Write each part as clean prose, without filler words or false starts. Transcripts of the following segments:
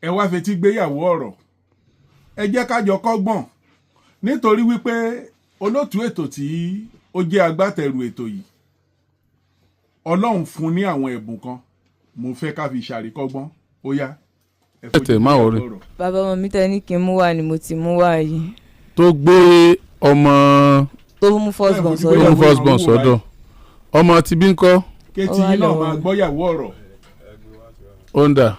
ẹ wá fetí gbéyàwó ọ̀rọ̀ ẹ jẹ́ ká jọ kọ́gbọ́n nítorí wípé olóòtú ètò tí ó jẹ́ agbátẹrù ètò yìí Ọlọ́run fún ní àwọn ẹ̀bùn kan mo fẹ́ ká fi ṣàríkọ́gbọ́n ó yá ẹ fojú má wọrí. Bàbá ọmọ mi tẹ́ ní kí n mú wá ni mo ti mú wá yìí. Tó gbé ọmọ tó mú first born sọ́dọ̀ ọmọ tí bí ń kọ́. Kétí yìí náà máa gbọ́yàwó ọ̀rọ̀. Ó ń dà.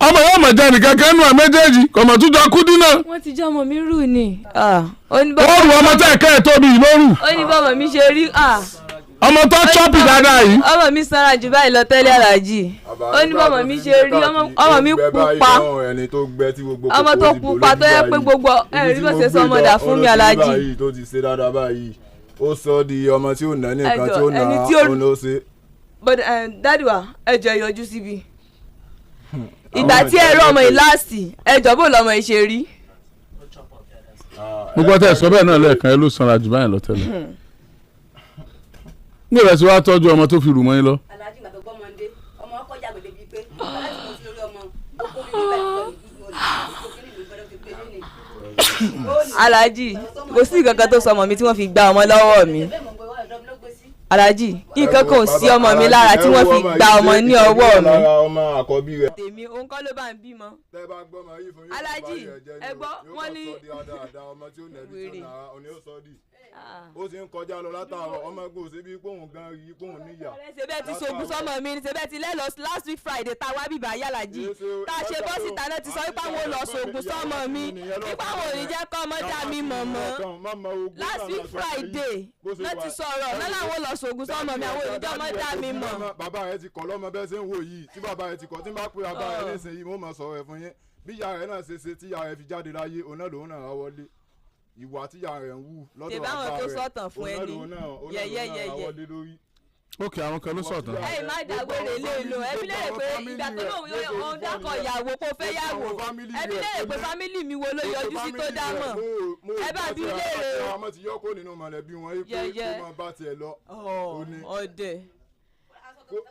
Ọmọ yóò mọ̀ jẹ́ nìkan kẹ́nu ẹ̀ méjèèjì kọ̀mọ̀ tó jọ kú dínà. Wọ́n ti jẹ́ ọmọ mi rù ni. Ó rù ọmọ tẹ́ ẹ̀kẹ́ ẹ̀ tóbi lóru. Ó ní bọ́mọ mi ṣe rí. Ọmọ tó chọ́pì dáadáa yìí. Ọmọ mi sanra jù báyìí lọ tẹ́lẹ̀ Aláàjì. Ó ní bọ́mọ mi ṣe rí ọmọ mi pupa. Ọmọ tó pupa tó yẹ pé gbogbo ẹ̀rí bó ṣe sọ ọmọdà fún mi Aláàjì. Tó ti ṣe dáadáa báyìí ó sọ di ọmọ tí ò ná nìkan tí ó ná òun ló ṣe. But dádì wa ẹ jọ̀ọ́ yọjú síbi. Ìgbà tí ẹ rọ ọmọ yìí láàsì ẹ jọ̀ọ́ bó lọmọ yìí ṣe rí. Mo gbọ́ tẹ́ sọ bẹ́ẹ̀ náà lẹ́ẹ̀kan ẹ ló sanra jù báyìí lọ tẹ́lẹ̀. Ní ìrẹ̀ tí wàá tọ́jú ọmọ tó fi rù mọ́ yín lọ. Aláàjì gbàgbọ́ gbọ́mọdé ọmọ ọkọ̀ jágbe débi pé aláàjì mo ti lórí ọmọ ọkọ̀ mi nígbà Aláàjì kò sí nǹkan tó sọ ọmọ mi tí wọ́n fi gba ọmọ lọ́wọ́ mi. Aláàjì nǹkan kan ò sí ọmọ mi lára tí wọ́n fi gba ọmọ ní ọwọ́ mi. Tèmi òun kọ́ ló bá ń bímọ. Aláàjì ẹ gbọ́ wọ́n ní ó ti ń kọjá lọ látàárọ̀ ọmọ ẹgbẹ́ òsèbí pòun gan rí pòun níyà. ṣe bẹ́ẹ̀ ti ṣoògùn sọ́mọ mi ni ṣe bẹ́ẹ̀ ti lẹ́lọ last week Friday tá a wá bíbá Aláàjì tá a ṣe bọ́ọ̀sì tàná ti sọ wípé àwọn ò lọ ṣoògùn sọ́mọ mi wípé àwọn ò ní jẹ́ kọ́ ọmọ dá mi mọ̀ mọ́ last week Friday náà ti sọ̀rọ̀ náà làwọn ò lọ ṣoògùn sọ́mọ mi àwọn ò ní jẹ́ ọmọ dá mi mọ̀. bàbá rẹ ti kọ́ lọ́mọ bẹ́ẹ̀ ṣe ń wò yìí tí bàbá rẹ ti kọ́ tí n bá pè bàbá rẹ nísìnyí mo mọ̀ sọ̀rọ̀ ẹ̀ fún yín bí ìyá rẹ náà ṣe tí ìyá rẹ fi jáde láyé òun náà lòun náà wọlé ìwà tíyà rẹ̀ ń wù lọ́dọ̀ bàbá rẹ̀ tó sọ̀tàn fún ẹni yẹ̀yẹ̀yẹ̀yẹ̀. Ókè àwọn kan ló sọ̀tàn. ẹ má dàgbére lé lo ẹbí lè pé ìgbà tó lóun yóò dákọ̀ ìyàwó kó fẹ́ yàwó ẹbí lè pé fámìlì mi wo ló yọjú sí tó dá mọ̀ ẹ bá bí léèrè. ọmọ ti yọ kó nínú mọ̀lẹ́bí wọn pé kó máa bá tiẹ̀ lọ. ọdẹ.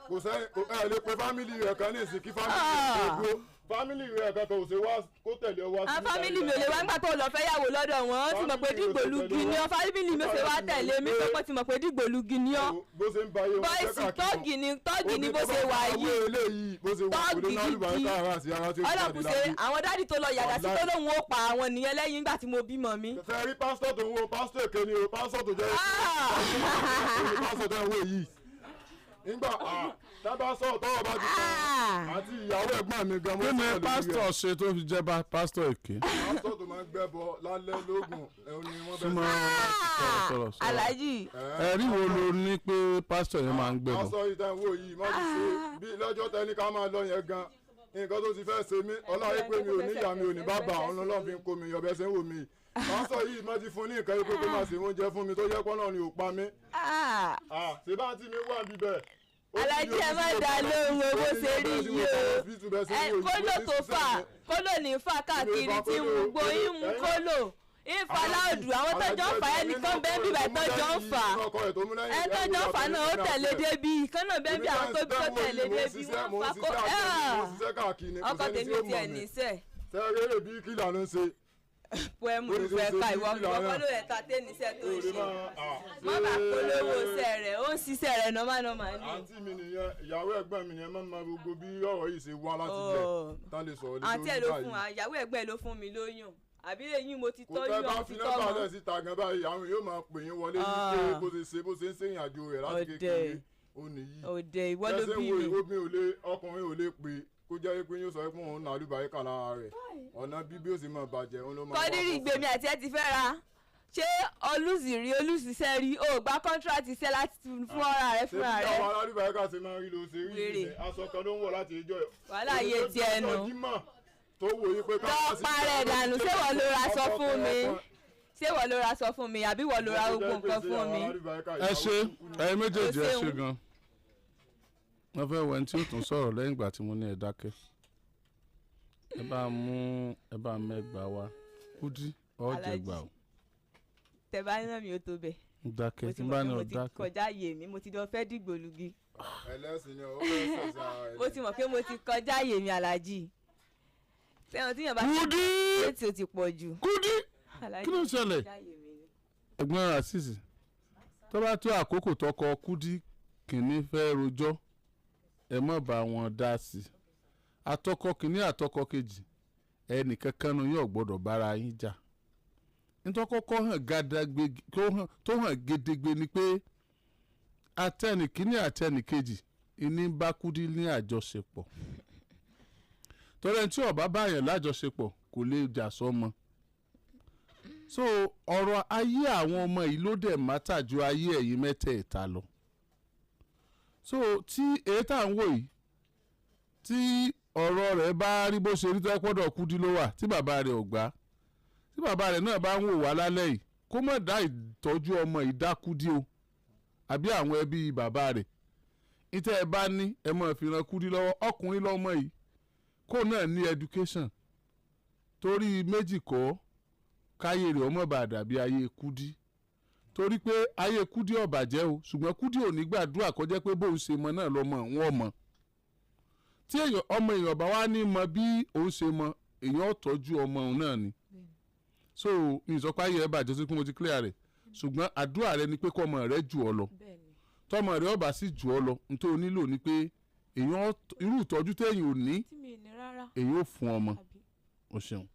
kò sẹ́yìn ẹ lè pe fámìlì rẹ̀ kan ní ìsìn kí fámìlì rẹ̀ gbó fámìlì rẹ̀ kankan ò ṣe wá kó tẹ̀lé ọ wá sí. fámìlì mi ò lè wá nígbà tó lọ fẹ́ yàwó lọ́dọ̀ wọn ó ti mọ̀ pé dìgbòlugi ni ọ fámìlì mi ò ṣe wá tẹ̀lé mi pé wọ́n ti mọ̀ pé dìgbòlugi ni ọ. bọ́ìsì tọ́ọ̀gì ni bó ṣe wà yìí tọ́ọ̀gì gidi ọlọ́kùnṣe àwọn dádì tó lọ yàgà sí tó lóun ó pa àwọn nìyẹn lẹ́yìn nígbà tí mo bímọ mi. fẹ́ rí pásítọ̀ tó ń wo pásítọ̀ èké ni o pásítọ̀ tó jẹ́ pásítọ̀ tó ń wo yìí nígbà tábà sọ̀rọ̀ tọ́wọ́ bá ti kàn àti ìyàwó ẹ̀gbọ́n mi gan. kí ni pásítọ̀ ṣe tó fi jẹ́ pásítọ̀ èké. pásítọ̀ tó máa ń gbẹ́bọ lálẹ́ lóògùn ẹ̀hún ni wọ́n bẹ̀rẹ̀ sọ̀rọ̀. Aláàjì. ẹ̀rí wo ló ní pé pásítọ̀ yẹn máa ń gbẹ́bọ. pásítọ̀ yìí tán wò yìí má ti ṣe bí lọ́jọ́ tẹ́ni ká máa lọ yẹn gan nǹkan tó ti fẹ́ ṣe mí ọláyé pé mi ò ní ìyá mi ò ní bàbá ọ̀nà ọlọ́run fi ń kó mi yọ bẹ́ẹ̀ ṣe ń wò mí pásítọ̀ yìí má ti fún ní nǹkan yìí pé kó máa ṣe oúnjẹ fún mi tó yẹ pọ́n náà ni ò pa mí. ṣé bá ti mi wà bíbẹ̀. Aláàjì ẹ má dá lóhùn owó ṣe rí yìí o kóló tó fà kóló ní fà káàkiri tí ń gbó ń mú kóló ìfà láòdù àwọn tọ́jọ́ ń fà ẹnìkan bẹ́ẹ̀ bí bàá tọ́jọ́ ń fà ẹ tọ́jọ́ ń fà náà ó tẹ̀lé débi kan náà bẹ́ẹ̀ bí àwọn tó bí tó tẹ̀lé débi wọ́n fà kó ọkọ̀ tèmi tiẹ̀ níṣẹ́. sẹ́ẹ̀rẹ́ bí kìlà ló ń ṣe. Poemu ló fẹ́ ká ìwọ ló yẹ ká tẹ́nisẹ́ tó ń ṣe má bàa polówó iṣẹ́ rẹ̀ ó ń ṣiṣẹ́ rẹ̀ nọ́mánọ́má ni. àǹtí mi nìyẹn ìyàwó ẹ̀gbọ́n mi nìyẹn máa ń ma gbogbo bí ọ̀rọ̀ yìí ṣe wá láti ilẹ̀ tá lè sọ̀rọ̀ lórí báyìí. àǹtí ẹ̀ ló fún wa ìyàwó ẹ̀gbọ́n ẹ̀ ló fún mi lóyún àbí lẹ́yìn mo ti tọ́jú ọ̀hún ti tọ́ mọ́. kò tẹ́ bá fi nọ́mbà lẹ̀ síta gan báyìí àwọn yóò máa pè yín wọlé ní pé bó ṣe ń ṣèyìn àjò rẹ̀ láti kékeré ó nìyí. òde ìwọ ló bí mi. ọkùnrin ò lè pè kó jẹ́ pé yóò sọ pé òun náà lùbáyé kà lára rẹ̀ ọ̀nà bíbí ó sì máa bàjẹ́ òun ló máa. Kọ́dírì gbèmí àti ẹ ti fẹ́ ra ṣé olùsíṣẹ́ rí o gba contract iṣẹ́ láti fún ọ̀rá rẹ fúnra rẹ. ṣé bí àwọn alálùbáyé kà ṣe máa ń rí ló ṣe rí ìṣẹ́ aṣọ kan ló ń wọ̀ láti ìjọ ẹ̀. wàhálà yé ti ẹnu lọ́ọ́ parẹ́ dànù ṣé wọ́n ló ra sọ fún mi ṣé wọ́n ló ra sọ fún mi àbí wọ́n ló ra gbogbo nǹkan fún mi. ẹ ṣe ẹ̀yin méjèèjì ẹ ṣe gan wọ́n fẹ́ wẹ́n tí ó tún sọ̀rọ̀ lẹ́yìn ìgbà tí mo ní ẹ dákẹ́ ẹ bá mẹ́gbàá wa Kúdí ọ̀jẹ̀gbà o. tẹ bá náà mi ò tó bẹ̀ dákẹ́ mo ti tí bá ní mọ̀ ọ pé mo ti dákẹ́. kọjá àyè mi mo ti lọ fẹ́ dìgbòlugi ẹlẹ́sìn ni ó fẹ́ sẹ̀sà mo ti mọ̀ pé mo ti kọjá àyè mi aláàjì sẹ́wọ̀n tí yàn bá Kúdí tí o ti pọ̀ jù Kúdí aláàjì kí ló ń ṣẹlẹ̀? kọjá àyè mi ni. ẹ̀gbọ́n rasisi tó bá tó àkókò tọkọ Kúdí kìíní fẹ́ rojọ́ ẹ má bá wọn dá sí i àtọkọ kìíní àtọkọ kejì ẹnìkankan nu yóò gbọ́dọ̀ bára yín jà nítorí kọ́kọ́ hàn gàdàgbé tó hàn gédégbé ni pé atẹnìkíní àtẹnìkejì ìní bá Kúdí ní àjọṣepọ̀ torí ẹni tí ó bá báyàn lájọṣepọ̀ kò lè jà sọ́mọ so ọ̀rọ̀ ayé àwọn ọmọ yìí ló dẹ̀ mátà ju ayé ẹ̀yin mẹ́tẹ̀ẹ̀ta lọ so tí èyí tá à ń wò yìí tí ọ̀rọ̀ rẹ̀ bá rí bó ṣe rí tó ẹ pọ́dọ̀ Kúdí ló wà tí bàbá rẹ̀ ò gbà tí bàbá rẹ̀ náà bá ń wò wá lálẹ́ yìí kó má dá ìtọ́jú ọmọ yìí dá Kúdí o àbí àwọn ẹbí bàbá rẹ̀ ìtẹ́ ẹ bá ní ẹ máa fi ran Kúdí lọ́wọ́ ọkùnrin lọ́mọ yìí kó náà ní education torí méjì kọ́ káyé rẹ̀ ọmọ bá dàbí ayé Kúdí torí pé ayé Kúdí ò bàjẹ́ o ṣùgbọ́n Kúdí ò ní gbàdúrà kó jẹ́ pé bóun ṣe mọ náà lọ́mọ wọn mọ̀ tí ọmọ èèyàn bá wá ní mọ bí òun ṣe mọ èèyàn tọ́jú ọmọ òun náà ni so mi sọ pé ayé ẹ bàjẹ́ sí pé mo ti clear rẹ̀ ṣùgbọ́n àdúrà rẹ ni pé kọ́ ọmọ rẹ jù ọ lọ tọmọ rẹ ọba sì jù ọ lọ nítorí o nílò ni pé èèyàn irú ìtọ́jú téèyàn ò ní èèyàn ò fún ọmọ o ṣeun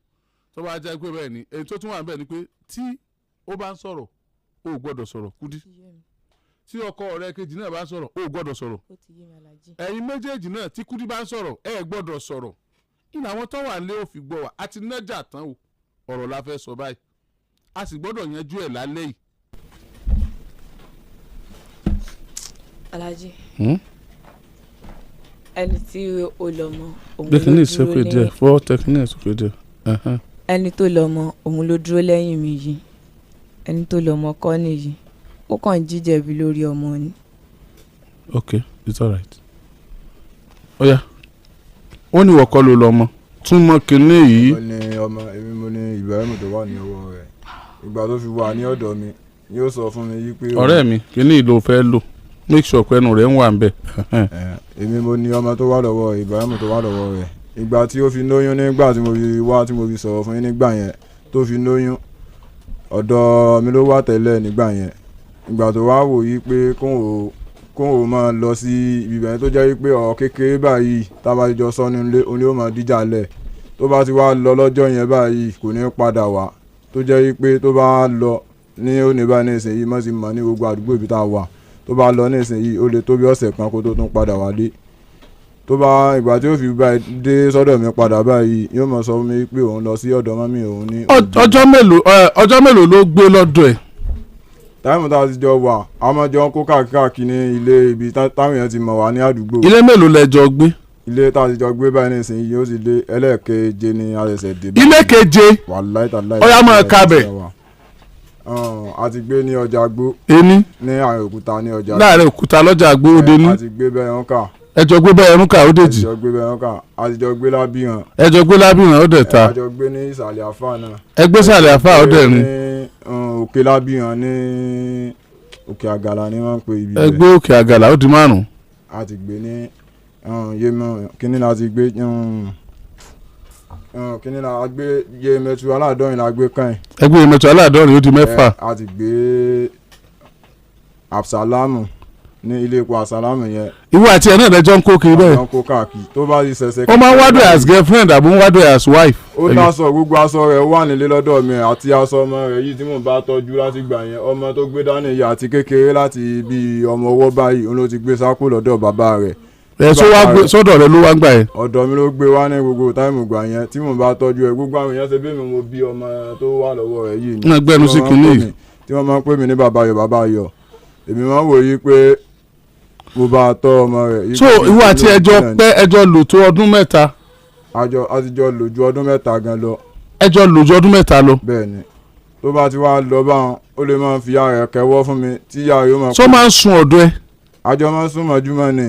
tó bá jẹ́ pé bẹ́ẹ̀ ni èyí tó tún wà bẹ́ẹ̀ ni pé tí ó bá ń sọ̀rọ̀ o ò gbọ́dọ̀ sọ̀rọ̀ Kúdí tí ọkọ rẹ kejì náà bá ń sọ̀rọ̀ o ò gbọ́dọ̀ sọ̀rọ̀ ẹ̀yin méjèèjì náà tí Kúdí bá ń sọ̀rọ̀ ẹ gbọ́dọ̀ sọ̀rọ̀ ìlà àwọn tó wà nílé òfin gbọ́ wa àti nájà tán o ọ̀rọ̀ la fẹ́ sọ báyìí a sì gbọ́dọ̀ yanjú ẹ̀ lálẹ́ yìí. Alhaji ẹni tí ó lọ mọ òun ló bẹ́ẹ̀ni dúró sókè díẹ̀ fọ́ tẹkínì sókè díẹ̀. ẹni tó lọ mọ òun ló dúró lẹ́yìn mi yìí ẹni tó lọ mọ kọ́ nìyí ó kàn ń jíjẹ̀bi lórí ọmọ ni. Okay, it's alright. Ó yá ó ní wọ́kọ́ ló lọ mọ́ tún mọ́ kinní yìí. mo ní ọmọ èmi mo ní Ibrahim tó wà ní ọwọ́ rẹ̀ ìgbà tó fi wà ní ọ̀dọ̀ mi yóò sọ fún mi yí pé. ọ̀rẹ́ mi kinní ló fẹ́ lò make sure pé ẹnu rẹ̀ ń wà ń bẹ̀. èmi mo ní ọmọ tó wà lọ́wọ́ Ibrahim tó wà lọ́wọ́ rẹ̀ ìgbà tí ó fi lóyún nígbà tí mo fi wá tí mo fi sọ̀rọ̀ fún yín nígbà yẹn tó fi lóyún ọ̀dọ̀ mi ló wà tẹ́lẹ̀ nígbà yẹn ìgbà tó wá wò yí pé kóun ò máa lọ sí ibi bẹ̀rẹ̀ tó jẹ́ pé ọ̀rọ̀ kékeré báyìí tá a bá jọ sọ nílé oní ó máa díjà lẹ̀ tó bá ti wá lọ lọ́jọ́ yẹn báyìí kò ní padà wá tó jẹ́ pé tó bá lọ ní òní bá ní ìsìn yìí mọ́ sí mọ́ ní gbogbo àdúgbò ibi tá a wà tó bá lọ ní ìsìn yìí ó lè tó bí ọ̀sẹ̀ kan kó tó tún padà wálé tó bá ìgbà tí ó fi dé sọ́dọ̀ mi padà báyìí yóò mọ̀ sọ fún mi pé òun lọ sí ọ̀dọ̀ mọ́mí òun ní. ọjọ́ mélòó ló gbé lọ́dọ̀ ẹ̀. táìmù tá a ti jọ wà a máa jọ kó káàkiri ní ilé ibi táwọn èèyàn ti mọ̀ wá ní àdúgbò. ilé mélòó lẹ jọ gbé. ilé tá a ti jọ gbé báyìí nísìnyí yóò sì lé ẹlẹ́ẹ̀keje ní àṣẹ̀ṣẹ̀ dé. ilé keje ọ̀yá máa kábẹ̀. a ti gbé ní ọjà gbó. ení. ní àárín òkúta ní ọjà. láàrin òkúta lọ́jà gbó ó dé ní. a ti gbé bẹ́ẹ̀ hàn ká. ẹjọ gbé bẹ́ẹ̀ ẹrún ká ó dèjì. ẹjọ gbé bẹ́ẹ̀ hàn ká a ti jọ gbé lábìrán. ẹjọ gbé lábìrán ó dẹ̀ ta. a jọ gbé ní ìsàlẹ̀ àfà náà. ẹgbẹ́ ìsàlẹ̀ àfà ó dẹ̀ ní. òkè lábìrán ní òkè àgàlà ni wọ́n ń pè ibi rẹ̀. ẹgbẹ́ òkè àgàlà ó di márùn-ún. a ti gbé ní yémọ kíní la ti gbé kíní la gbé Yemẹtu Aládọ́rin la gbé kàn. ẹgbẹ́ Yemẹtu Aládọ́rin ó di mẹ́fà. a ti gbé Absalamu ní ilé epo Absalamu yẹn. ìwọ àti ẹ náà lẹjọ ń kó kiri bẹ́ẹ̀. ọ̀nà kó káàkiri tó bá ti ṣẹ̀ṣẹ̀. ó máa ń wádùn as girlfriend àbí ń wádùn as wife. ó lásọ gbogbo aṣọ rẹ̀ wà nílé lọ́dọ̀ mi àti aṣọ ọmọ rẹ̀ yìí tí mò ń bá tọ́jú láti gbà yẹn ọmọ tó gbé dání yìí àti kékeré láti bí ọmọ ọwọ́ báyìí òun ló ti gbé sákò lọ́dọ̀ bàbá rẹ̀. sọ́dọ̀ rẹ̀ ló wá gbà yẹn. ọ̀dọ̀ mi ló gbé wá ní gbogbo táìmù gbà yẹn tí mò ń bá tọ́jú ẹ̀ gbogbo àwọn èèyàn ṣe bí mi mo bí ọmọ tó wà lọ́wọ́ rẹ̀ yìí. ń gbẹ́nu sí kinní. tí wọ́n máa ń pè mí ní bàbá Ayọ̀ èmi máa ń wò yí pé mo bá tọ́ ọmọ rẹ̀. so ìwọ àti ẹjọ́ lò tó ọdún mẹ́ta. a ti jọ lò ju ọdún mẹ́ta gan lọ. ẹjọ́ lò ju ọdún mẹ́ta lọ. bẹ́ẹ̀ni tó bá ti wá lọ báwọn ó lè máa fi ara rẹ̀ kẹ́wọ́ fún mi tí ìyá rẹ̀ ó máa. sọ máa ń sun ọ̀dọ̀ ẹ. àjọ máa ń sún mọ́júmọ́ ni.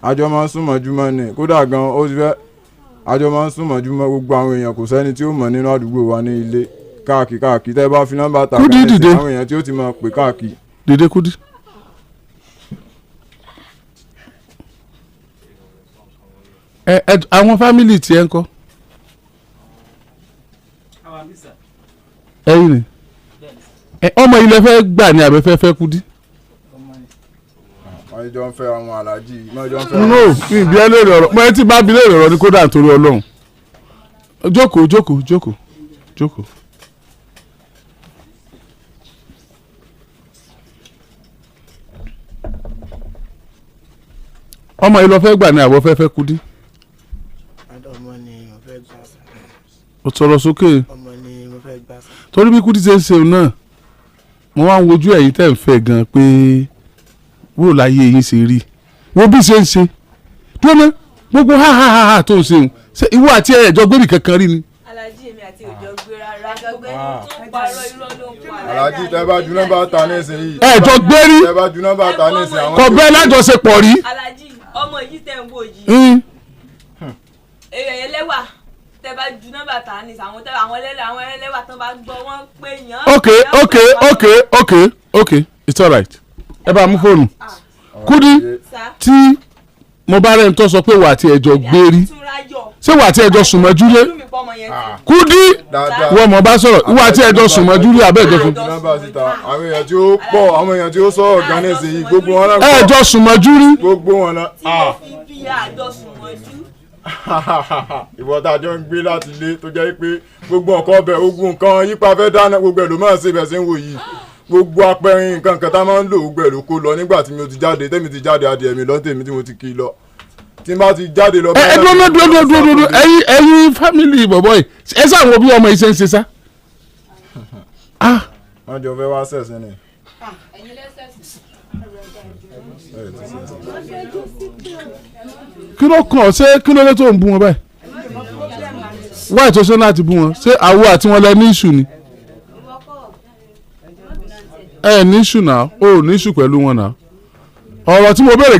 àjọ máa ń sún mọ́júmọ́ ni kódà gan ó ti fẹ́ àjọ máa ń sún mọ́júmọ́ gbogbo àwọn èèyàn kò sẹ́ni tí ó mọ̀ nínú àdúgbò wa ní ilé káàkiri tẹ́ bá fi nọ́mbà ta Kúdí dìde. àwọn èèyàn tí ó ti máa pè káàkiri. dìde Kúdí. Àwọn fámìlì tiẹ̀ ń kọ́. ẹ̀yin ni ọmọ ilẹ̀ fẹ́ gbà ní abẹ́fẹ́ fẹ́ Kúdí. wọ́n jọ ń fẹ́ àwọn aláàjì wọ́n jọ ń fẹ́. no ìbí ẹ lè rọrọ mo ẹ ti bá bi lè rọrọ ní kódà nítorí Ọlọ́run. jókòó. ọmọ ilẹ̀ fẹ́ gbà ní abẹ́fẹ́ fẹ́ Kúdí. ọmọ ni mo fẹ́ gbà sá. ó sọ̀rọ̀ sókè. ọmọ ni mo fẹ́ gbà sá. torí bí Kúdí ṣe ń ṣeun náà mo wá ń wojú ẹ̀yin tẹ́ ń fẹ́ gan pé wúrò láyé yín ṣe rí wo bí ṣe ń ṣe dúró ná gbogbo ha tó ń ṣeun ṣe ìwọ àti ẹ̀jọ̀ gbébì kankan rí ni. alájí èmi àti òjò gbé rárá gbé tó ń parọ́ irọ́ ló ń pa aláàjì tẹ́ bá ju nọ́mbà ta ní ìsìn yìí. ẹ̀jọ̀ gbérí tẹ́ bá ju nọ́mbà ta ní ìsìn àwọn. kò bẹ́ẹ̀ lájọṣepọ̀ rí. alájí ọmọ yìí tẹ̀ ń wò yìí èèyàn yẹn lẹ́wà tẹ́ bá ju nọ́mbà ta ní àwọn ẹlẹ́wà tán bá gbọ́ wọ́n pé yàn. okay it's alright ẹ bá mú fóònù Kúdí tí mo bá rẹ̀ ń tọ́ sọ pé wà á ti ẹjọ́ gbérí ṣé wà á ti ẹjọ́ sùnmọ́jú lé Kúdí wọ́n mọ̀ bá sọ̀rọ̀ wà á ti ẹjọ́ sùnmọ́jú lé abẹ́ ẹjọ́ fún. àwọn èèyàn tí ó pọ̀ àwọn èèyàn tí ó sọ̀rọ̀ gan ní ìsìn yìí gbogbo wọn náà. ẹjọ́ sùnmọ́jú rí. gbogbo wọn náà. tí mo fi bí àjọ sùnmọ́jú. ìwọ tá a jọ ń gbé láti ilé tó jẹ́ pé gbogbo nǹkan ọbẹ̀ ogun nǹkan yípa fẹ́ dáná gbogbo ẹ̀ ló máa ń ṣe ibẹ̀ sí ń wò yìí gbogbo apẹ̀rin nǹkan kan tá a máa ń lò gbogbo ẹ̀ ló kó lọ nígbà tí mi ò ti jáde tẹ́mi ti jáde adìẹ mi lọ tèmi tí mo ti kí lọ tí n bá ti jáde lọ. ẹ dúró ẹ̀yin fámìlì bọ̀bọ̀ yìí ẹ sáwọn bí ọmọ yìí ṣe ń ṣe sá. wọ́n jọ fẹ́ wá sẹ̀sẹ̀ ni. kí ló kàn ọ́ ṣé kí ló dé tó ń bú wọn báyìí wáyé tó ṣe láti bú wọn ṣé àwọ àti wọn lẹ ní ìṣù ni ẹ ní ìṣù náà ó ní ìṣù pẹ̀lú wọn náà ọ̀rọ̀ tí mo béèrè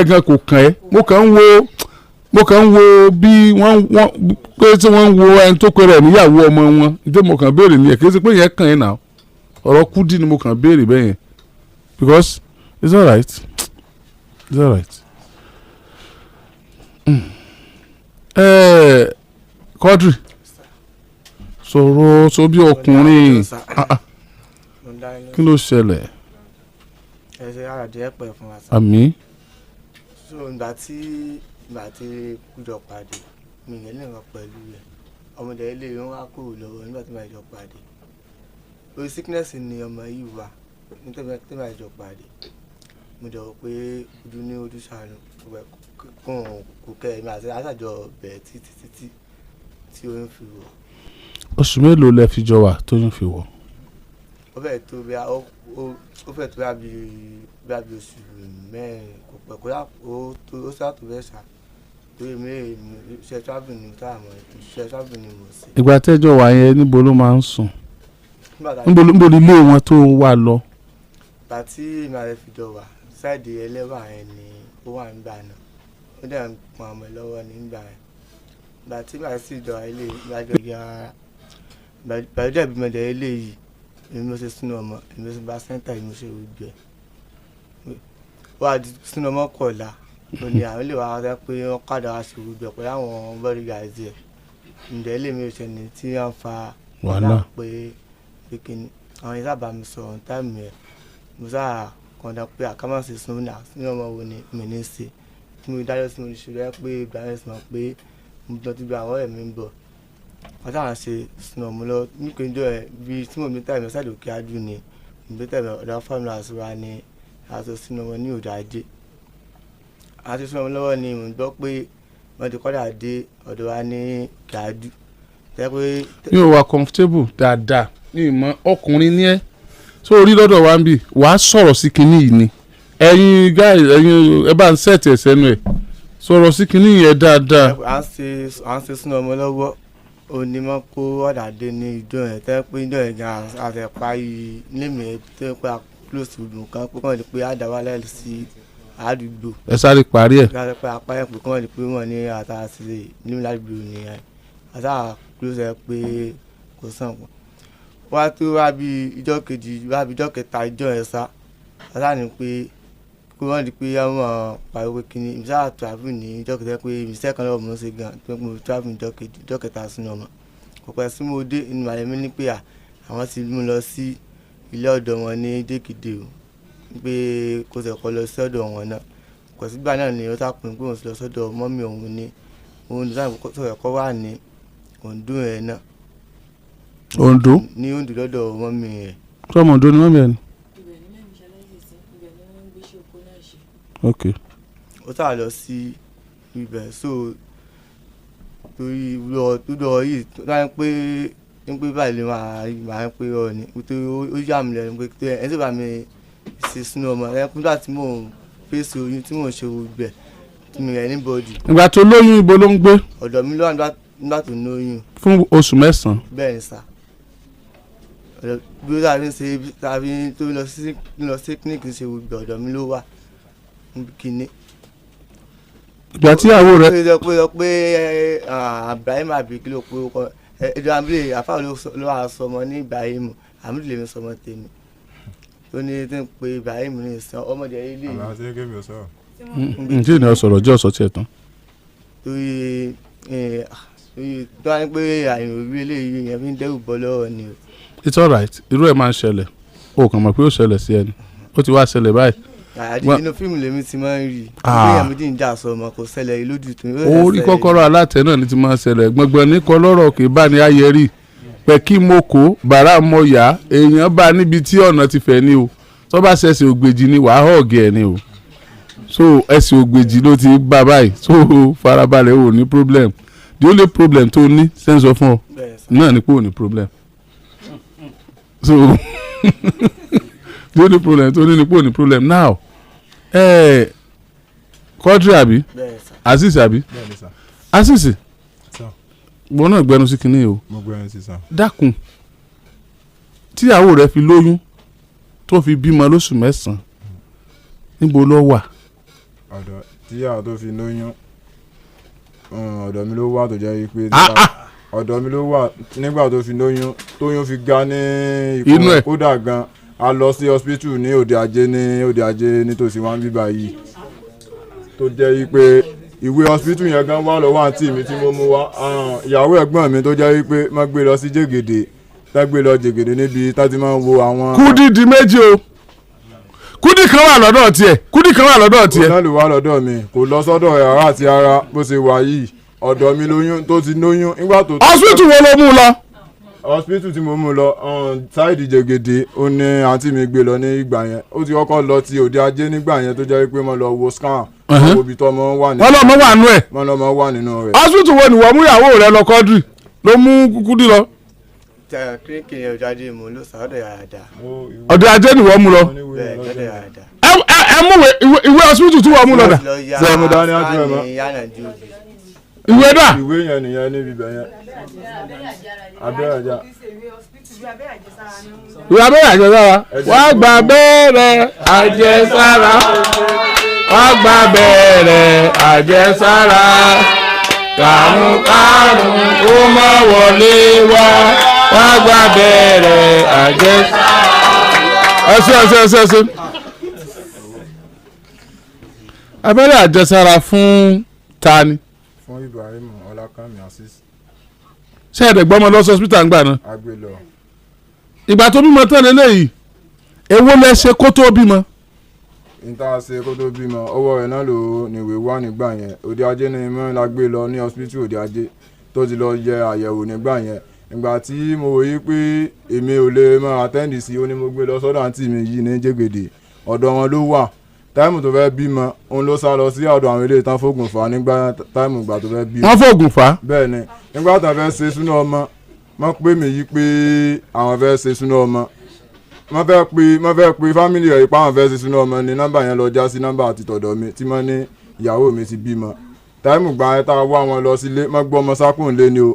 gan kò kàn ẹ́ mo kàn ń wo bí wọ́n pé tí wọ́n ń wo ẹni tó pèrè níyàwó ọmọ wọn ìdí mo kàn béèrè nìyẹn kì í ṣe pé yẹn kàn ẹ́ náà ọ̀rọ̀ Kúdí ni mo kàn béèrè bẹ́ẹ̀ yẹn because it's alright. Quadri sọ̀rọ̀ sọ bí ọkùnrin kí ló ṣẹlẹ̀. ẹ ṣe àràdé pẹ̀ fún wa. àmì. so ìgbà tí kújọ pàdé mi ìyẹn nìkan pẹ̀lú rẹ̀ ọmọdé ilé wọn wá kúrò lọ́wọ́ nígbà tí màá jọ pàdé orí sickness ni ọmọ yìí wà nítorí tí màá jọ pàdé mo jọ pé ojú ní ojú sànù kò kẹ́ ẹ̀mí àti àṣàjọ bẹ̀rẹ̀ títí tí ó ń fi wọ̀. oṣù mélòó lẹ fi jọ wà tó ń fi wọ̀. ó fẹ́ tó bí oṣù mẹ́rin kò pẹ́ kó yà ó ṣàtò bẹ́ẹ̀ ṣá lórí mi iṣẹ́ travel ni tá a mọ̀ iṣẹ́ travel ni mo ṣe. ìgbà tẹ́jọ́ wà yẹn níbo ló máa ń sùn níbo ni ilé wọn tó wà lọ. ìgbà tí màá rẹ fi jọ wà sáìdì ẹlẹ́wà yẹn ni ó wà nígbà náà ó dẹ̀ ń pọn ọmọ lọ́wọ́ nígbà yẹn ìgbà tí màá sì jọ ilé ìgbàjọ yàrá ìgbàjọ ìbímọdé ilé yìí èmi mo ṣe sínú ọmọ èmi mo ṣe bá sẹ́ńtà èmi mo ṣe gbogbo ẹ̀ wọ́n á di sínú ọmọ kọ̀ọ̀la òní àwọn ilé wa rẹ pé wọ́n kádà wá sí gbogbo ẹ̀ pẹ̀lú àwọn bọ́ọ̀lì gàdí ẹ̀ ǹjẹ́ ilé mi ò ṣe ní tí wọ́n fa wàhálà pé kíni àwọn yẹn sábà mi sọ ọ̀hún táìmù ẹ̀ mo sáà kọ̀ọ̀dà pé àkámọ́sí sínú ọmọ wo ni mi ní ṣe tí mo dájọ́ sí mo ṣe rẹ́ pé ìgbà yẹn sọ pé mo lọ ti gba àwọn ọ̀rẹ́ mi ń bọ̀ wọ́n sáà ṣe sínú ọmọ lọ nípínjọ́ ẹ̀ bí tí mo mi táìmù ṣáàdì òkè ájú ni mo tẹ̀lé ọ̀dọ̀ fámìlì àṣùwà ni àṣọ sínú ọmọ ní òdà ajé àti sínú ọmọ lọ́wọ́ ni mo gbọ́ pé wọ́n ti kọ́dà dé ọ̀dọ̀ wa ní kíájú tẹ́ pé. mi ò wà comfortable dáadáa ní ìmọ̀ ọkùnrin ní ẹ́ tó orí lọ́dọ̀ wa ń bì wàá sọ̀rọ̀ sí kinní yìí ni ẹ̀yin guys ẹ̀yin ẹ bá ń sẹ̀tì ẹ̀ sẹ́nu ẹ̀ sọ̀rọ̀ sí kinní yẹn dáadáa. à ń ṣe sínú ọmọ lọ́wọ́ onímọ̀ kó ọ̀dà dé ní ìjọ yẹn tẹ́ pé ìjọ yẹn gan àtẹ̀pá yìí nílùú yẹn tẹ́ pé close to ìlú kan pé kàn lè pé àdáwálẹ̀ sí àdúgbò. ẹ sáré parí ẹ̀. ẹ pé apá yẹn pé kàn lè pé wọ́n ní àtàṣe nílùú àdúgbò nìyẹn àtà close ẹ pé kò sàn pọ̀ wá tó wá bí ìjọ kejì wá bí ìjọ kẹta ìjọ ẹ̀ sá ọ̀sá ni pé kó wọ́n di pé àwọn pariwo kíni ìbísà travel ní ìjọ kẹta pé ìbísẹ́ kan lọ́wọ́ mo ṣe gan pé mo travel ìjọ kejì ìjọ kẹta sínú ọmọ kò pẹ́ sí mo dé inú màlẹ́ mi ní pé àwọn ti mú lọ sí ilé ọ̀dọ̀ wọn ní Dékìdé o pé kò sẹ̀kọ́ lọ sí ọ̀dọ̀ wọn náà kò sígbà náà ni ó sàpín pé òun ti lọ sọ́dọ̀ mọ́mí òun ní òun sáà tó ẹ̀kọ́ wà ní Oǹdó ẹ̀ náà. Oǹdó? Ní Oǹdó lọ́dọ̀ mọ́mí ẹ̀. sọmọ Oǹdó ni mọ́mí ẹ̀ ni. ok. ó sà lọ sí ibẹ̀ so torí lọ yìí láyé pé ń pé báyìí lè máa ń pé ọ ni nítorí ó yà mí lẹ́nu pé ẹni tó bá mi ṣe sínú ọmọ ẹ kúndà tí mò ń fèsì oyún tí mò ń ṣe gbẹ tí mi rẹ̀ ní bọ́ọ̀dì. ìgbà tó lóyún ibo ló ń gbé. ọ̀dọ̀ mi ló wà nígbà tó lóyún. fún oṣù 9. bẹ́ẹ̀ ni sà bí ó dàbí ṣe tàbí tó lọ sí kíníkì ṣe gbẹ ọ̀dọ̀ mi ló wà níbi kíní. ìgbà tíyàwó rẹ. ó pé Ibrahim àbíkí ló pé ó kọ ẹjọ abúlé àfáà ló wà sọmọ ní Ibrahim àmì lèmi sọmọ tèmi tó ní tí ń pe Ibrahim ní ìsàn ọmọdé ilé yìí. àlọ́ àti ẹgbẹ́ mi ò sọ̀rọ̀. ǹjẹ́ ìnáwó sọ̀rọ̀ jẹ́ ọ̀sọ̀ tiẹ̀ tán. torí tó wá ní pé àyìn òbí eléyìí yẹn fi ń dẹ́rù bọ́ lọ́wọ́ ni o. it's alright irú ẹ̀ máa ń ṣẹlẹ̀ o kàn mọ̀ pé ó ṣẹlẹ̀ sí ẹni ó ti wá ṣẹlẹ̀ báyìí. àdí inú fíìmù lèmi ti máa ń rí i ìgbéyàwó méjì ń jà sọ ọmọ kò ṣẹlẹ̀ lójú tó. orí kọ́kọ́rọ́ alátẹ náà ni ti máa ń ṣẹlẹ̀ gbọ̀ngbọ̀n ní kọlọ́rọ̀ kì í bá ní ayẹ̀rí pẹ̀ kí mo kó bàrà mọ yá èèyàn bá níbi tí ọ̀nà ti fẹ́ ni o tó bá ṣẹ̀ṣẹ̀ ògbèjì ni wàá họ̀ọ̀gẹ̀ ẹ̀ ni o so ẹ̀sìn ògbèjì ló ti bá báyìí so farabalẹ̀ ò ní problem the only problem tó ní sẹ́ńsọ fún ọ náà ni pé ò ní problem so the only problem tó ní ni pé ò ní problem now Quadri àbí Azeez àbí Azeez wọn náà gbẹnu sí kinní o dákun tíyàwó rẹ fi lóyún tó fi bímọ lóṣù 9 níbo ló wà. ọ̀dọ̀ tíyàwó tó fi lóyún ọ̀dọ̀ mi ló wà tó jẹ́ pé ọ̀dọ̀ mi ló wà nígbà tó fi lóyún tóyún fi ga ní inú ẹ̀ kódà gan a lọ sí hospital ní òde ajé nítòsí wọn bíbá yìí tó jẹ́ pé ìwé hospital yẹn gan wà lọ́wọ́ àǹtí mi tí mo mú wá ìyàwó ẹ̀gbọ́n mi tó jẹ́ pé má gbé lọ sí Jègèdè tá gbé lọ Jègèdè níbi tá ti máa ń wo àwọn. Kúdí di méjì o Kúdí kan wà lọ́dọ̀ tiẹ̀ kò náà lè wá lọ́dọ̀ mi kò lọ sọ́dọ̀ ara àti ara bó ṣe wà yìí ọ̀dọ̀ mi lóyún tó ti lóyún nígbà tó. hospital wo ló mú lọ. hospital tí mo mú lọ ṣáìdì Jègèdè ó ní àǹtí mi gbé lọ ní ìgbà yẹn ó ti kọ́kọ́ lọ ti òde ajé nígbà yẹn tó jẹ́ pé mo lọ wo scan òbí tó ọmọ wà nínú. wọ́n lọ́mọ wà nínú ẹ̀. wọ́n lọ́mọ wà nínú rẹ̀. hospital wo ni wọ́n mú ìyàwó rẹ lọ Quadri ló mú Kúdí lọ. kíríkì yẹn ọjọ́ ajé mo ló sọ ọ̀dọ̀ yàrá. ọ̀dọ̀ ajé ni wọ́n mú lọ. bẹ́ẹ̀ ọ̀dọ̀ yàrá. ẹ mú ìwé hospital tí wọ́n mú lọ dà. sẹ́mu dání á tún ẹ̀ mọ́. ìwé dà. ìwé yẹn nìyẹn níbi ibẹ̀ yẹn. abẹ́rẹ́ ajá. ìwé abẹ́rẹ́ àjẹsára. wá gba abẹ́rẹ́ àjẹsára. wá gba abẹ́rẹ́ àjẹsára. kàrún ó má wọlé wá. wá gba abẹ́rẹ́ àjẹsára. ẹsẹ̀. abẹ́rẹ́ àjẹsára fún ta ni. fún Ibrahim Ọlákànmí Azeez. ṣé ẹ̀dẹ̀ gbọ́mọ lọ sí hospital ń gbà náà. a gbé lọ. ìgbà tó bímọ tán lélẹ́yìí èwo lẹ ṣe kó tó bímọ. níta ṣe kó tó bímọ ọwọ́ rẹ̀ náà ló níwèé wà nígbà yẹn òde ajé ni mo la gbé lọ ní hospital òde ajé tó ti lọ yẹ àyẹ̀wò nígbà yẹn ìgbà tí mo wòye pé èmi ò lè máa àtẹ́ǹdì sí ó ní mo gbé lọ sọ́dọ̀ àǹtí mi yìí ní Jègèdè ọ̀dọ̀ wọn ló wà táìmù tó fẹ́ bímọ òun ló sá lọ sí ọ̀dọ̀ àwọn ilé ìtàn fògùn fà nígbà táìmù ìgbà tó fẹ́ bímọ. wọ́n fògùn fà. bẹ́ẹ̀ ni nígbà tó fẹ́ ṣe súná ọmọ wọ́n pè mí yí pé àwọn fẹ́ ṣe súná ọmọ wọ́n fẹ́ pe fámìlì rẹ̀ pa àwọn fẹ́ ṣe súná ọmọ ni nọ́mbà yẹn lọ já sí nọ́mbà àti tọ̀dọ̀ mi tí wọ́n ní ìyàwó mi ti bímọ táìmù gbà yẹn tá a wá wọn lọ sílé wọ́n gbọ́ ọmọ sákùnlé ni o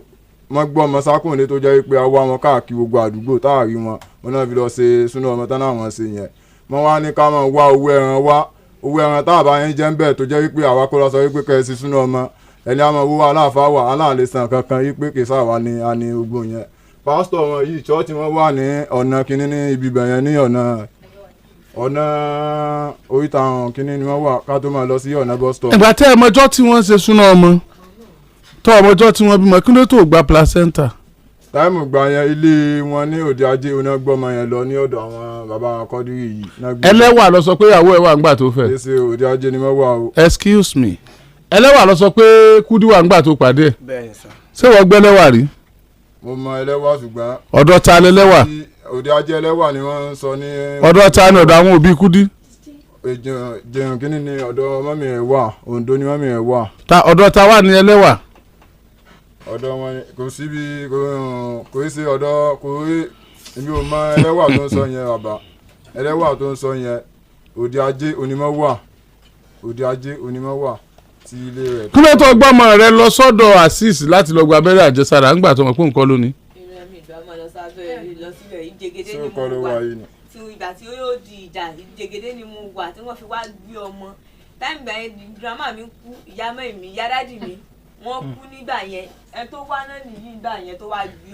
wọ́n gbọ́ ọmọ sákùnlé tó jẹ́ pé a wá wọn káàkiri gbogbo àdúgbò táàrí wọn náà fi lọ ṣe súná ọmọ tán náà wọ́n ṣe yẹn wọ́n wá ní ká máa wá owó ẹran tá àbá yẹn jẹ́ ń bẹ̀ tó jẹ́ wípé àwa kó lọ sọ wípé kẹ́ ẹ sì súná ọmọ ẹni àmọ́ owó aláàfáà wà aláàlẹ́ sàn kankan wípé kì í sáwà ní àní ogbó yẹn pásítọ̀ wọn yìí ṣọ́ọ̀tì wọn wà ní ọ̀nà kínní ní ibi bẹ̀yẹn ní ọ̀nà oríta àwọn kínní ni wọ́n wà ká tó máa lọ sí ọ̀nà bus stop. ìgbà tẹ́ ọmọjọ́ tí wọ́n ṣe súná ọmọ tọ́ ọmọjọ́ tí wọ́n bímọ kí ló tó gba placenta. táìmù gbà yẹn ilé wọn ní òde ajé oná gbọ́mọ yẹn lọ ní ọ̀dọ̀ àwọn bàbá wọn Kọ́dírì yìí. ẹlẹ́wà lọ sọ pé ìyàwó ẹ̀ wà ńgbà tó fẹ́. ṣe òde ajé ni wọ́n wà o. excuse me ẹlẹ́wà lọ sọ pé Kúdí wà ńgbà tó pàdé ẹ̀. bẹ́ẹ̀ sà. ṣé wọ́n gbẹ́ ẹlẹ́wà rí. mo mọ ẹlẹ́wà ṣùgbọ́n. ọ̀dọ̀ ta lẹ́lẹ́wà. òde ajé ẹlẹ́wà ni wọ́n ń sọ ní. ọ̀dọ̀ ta ni ọ̀dọ̀ àwọn òbí Kúdí. jẹun kínní ni ọ̀dọ̀ mọ́mì ẹ̀ wà Oǹdó ni mọ́mì ẹ̀ wà. ọ̀dọ̀ ta wà ní ẹlẹ́wà. ọ̀dọ̀ wọn kò síbi kò í ṣe ọ̀dọ̀ kò í èmi ò mọ ẹlẹ́wà tó ń sọ yẹn bàbá ẹlẹ́wà tó ń sọ yẹn òde ajé onímọ̀ wà òde ajé onímọ̀ wà tí ilé rẹ̀. kí ló tó gbọ́mọ rẹ lọ sọ́dọ̀ Azeez láti lọ gba abẹ́rẹ́ àjẹsára ńgbà tó mọ̀ pé nǹkan ló ní. ṣé o kọ́ ló wà yìí ni. ìgbà tí ó yóò di ìjà ìjẹgẹdẹ ni mo wà tí wọ́n fi wá gbé ọmọ táìmù gbà yẹn girama mi kú ìyá mọ́ mi ìyá dádì mi wọ́n kú nígbà yẹn ẹ tó wá náà nìyí nígbà yẹn tó wá gbé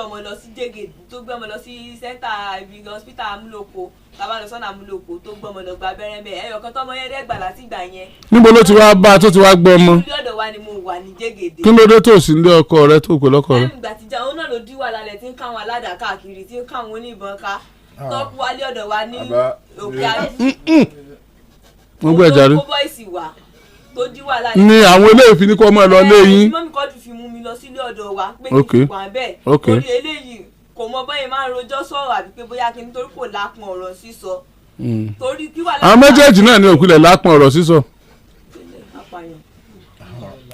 ọmọ lọ sí jẹgẹdẹ tó gbé ọmọ lọ sí sẹ́ńtà ibi hospital amúlòkó tabalọsọ́nà amúlòkó tó gbé ọmọ lọ gba abẹ́rẹ́ bẹ́ẹ̀ ẹyọkan tọmọ yẹn dẹ́gbà láti ìgbà yẹn. níbo ló ti wá bá a tó ti wá gbé ọmọ. ilé ọ̀dọ̀ wa ni mo wà ní jẹgẹdẹ. kí ló dé tó sí ilé ọkọ rẹ tó pè lọkọ rẹ. ìgbà tíjà òun náà ló dí wà lálẹ́ tí ń káwọn aládàá káàkiri tí ń káwọn oníbọn ká tọ́kù wálé ọ̀dọ̀ wa ní òkè àdúgbò. mo gbé ẹja rí. ó bọ́ ìsì wà tó dí wà lálẹ́. ni àwọn eléyìí fi ní kó ọmọ ẹ lọ lé yín. mọ́mí kọ́dù fi mú mi lọ sílé ọ̀dọ̀ wa pé kí n wà bẹ́ẹ̀ torí eléyìí kò mọ báyìí máa ń rojọ́ sọ̀rọ̀ àbí pé bóyá kí n torí kò lápọn ọ̀rọ̀ sísọ. torí kí wà lápọn. àwọn méjèèjì náà ní òkúlẹ̀ lápọn ọ̀rọ̀ sísọ.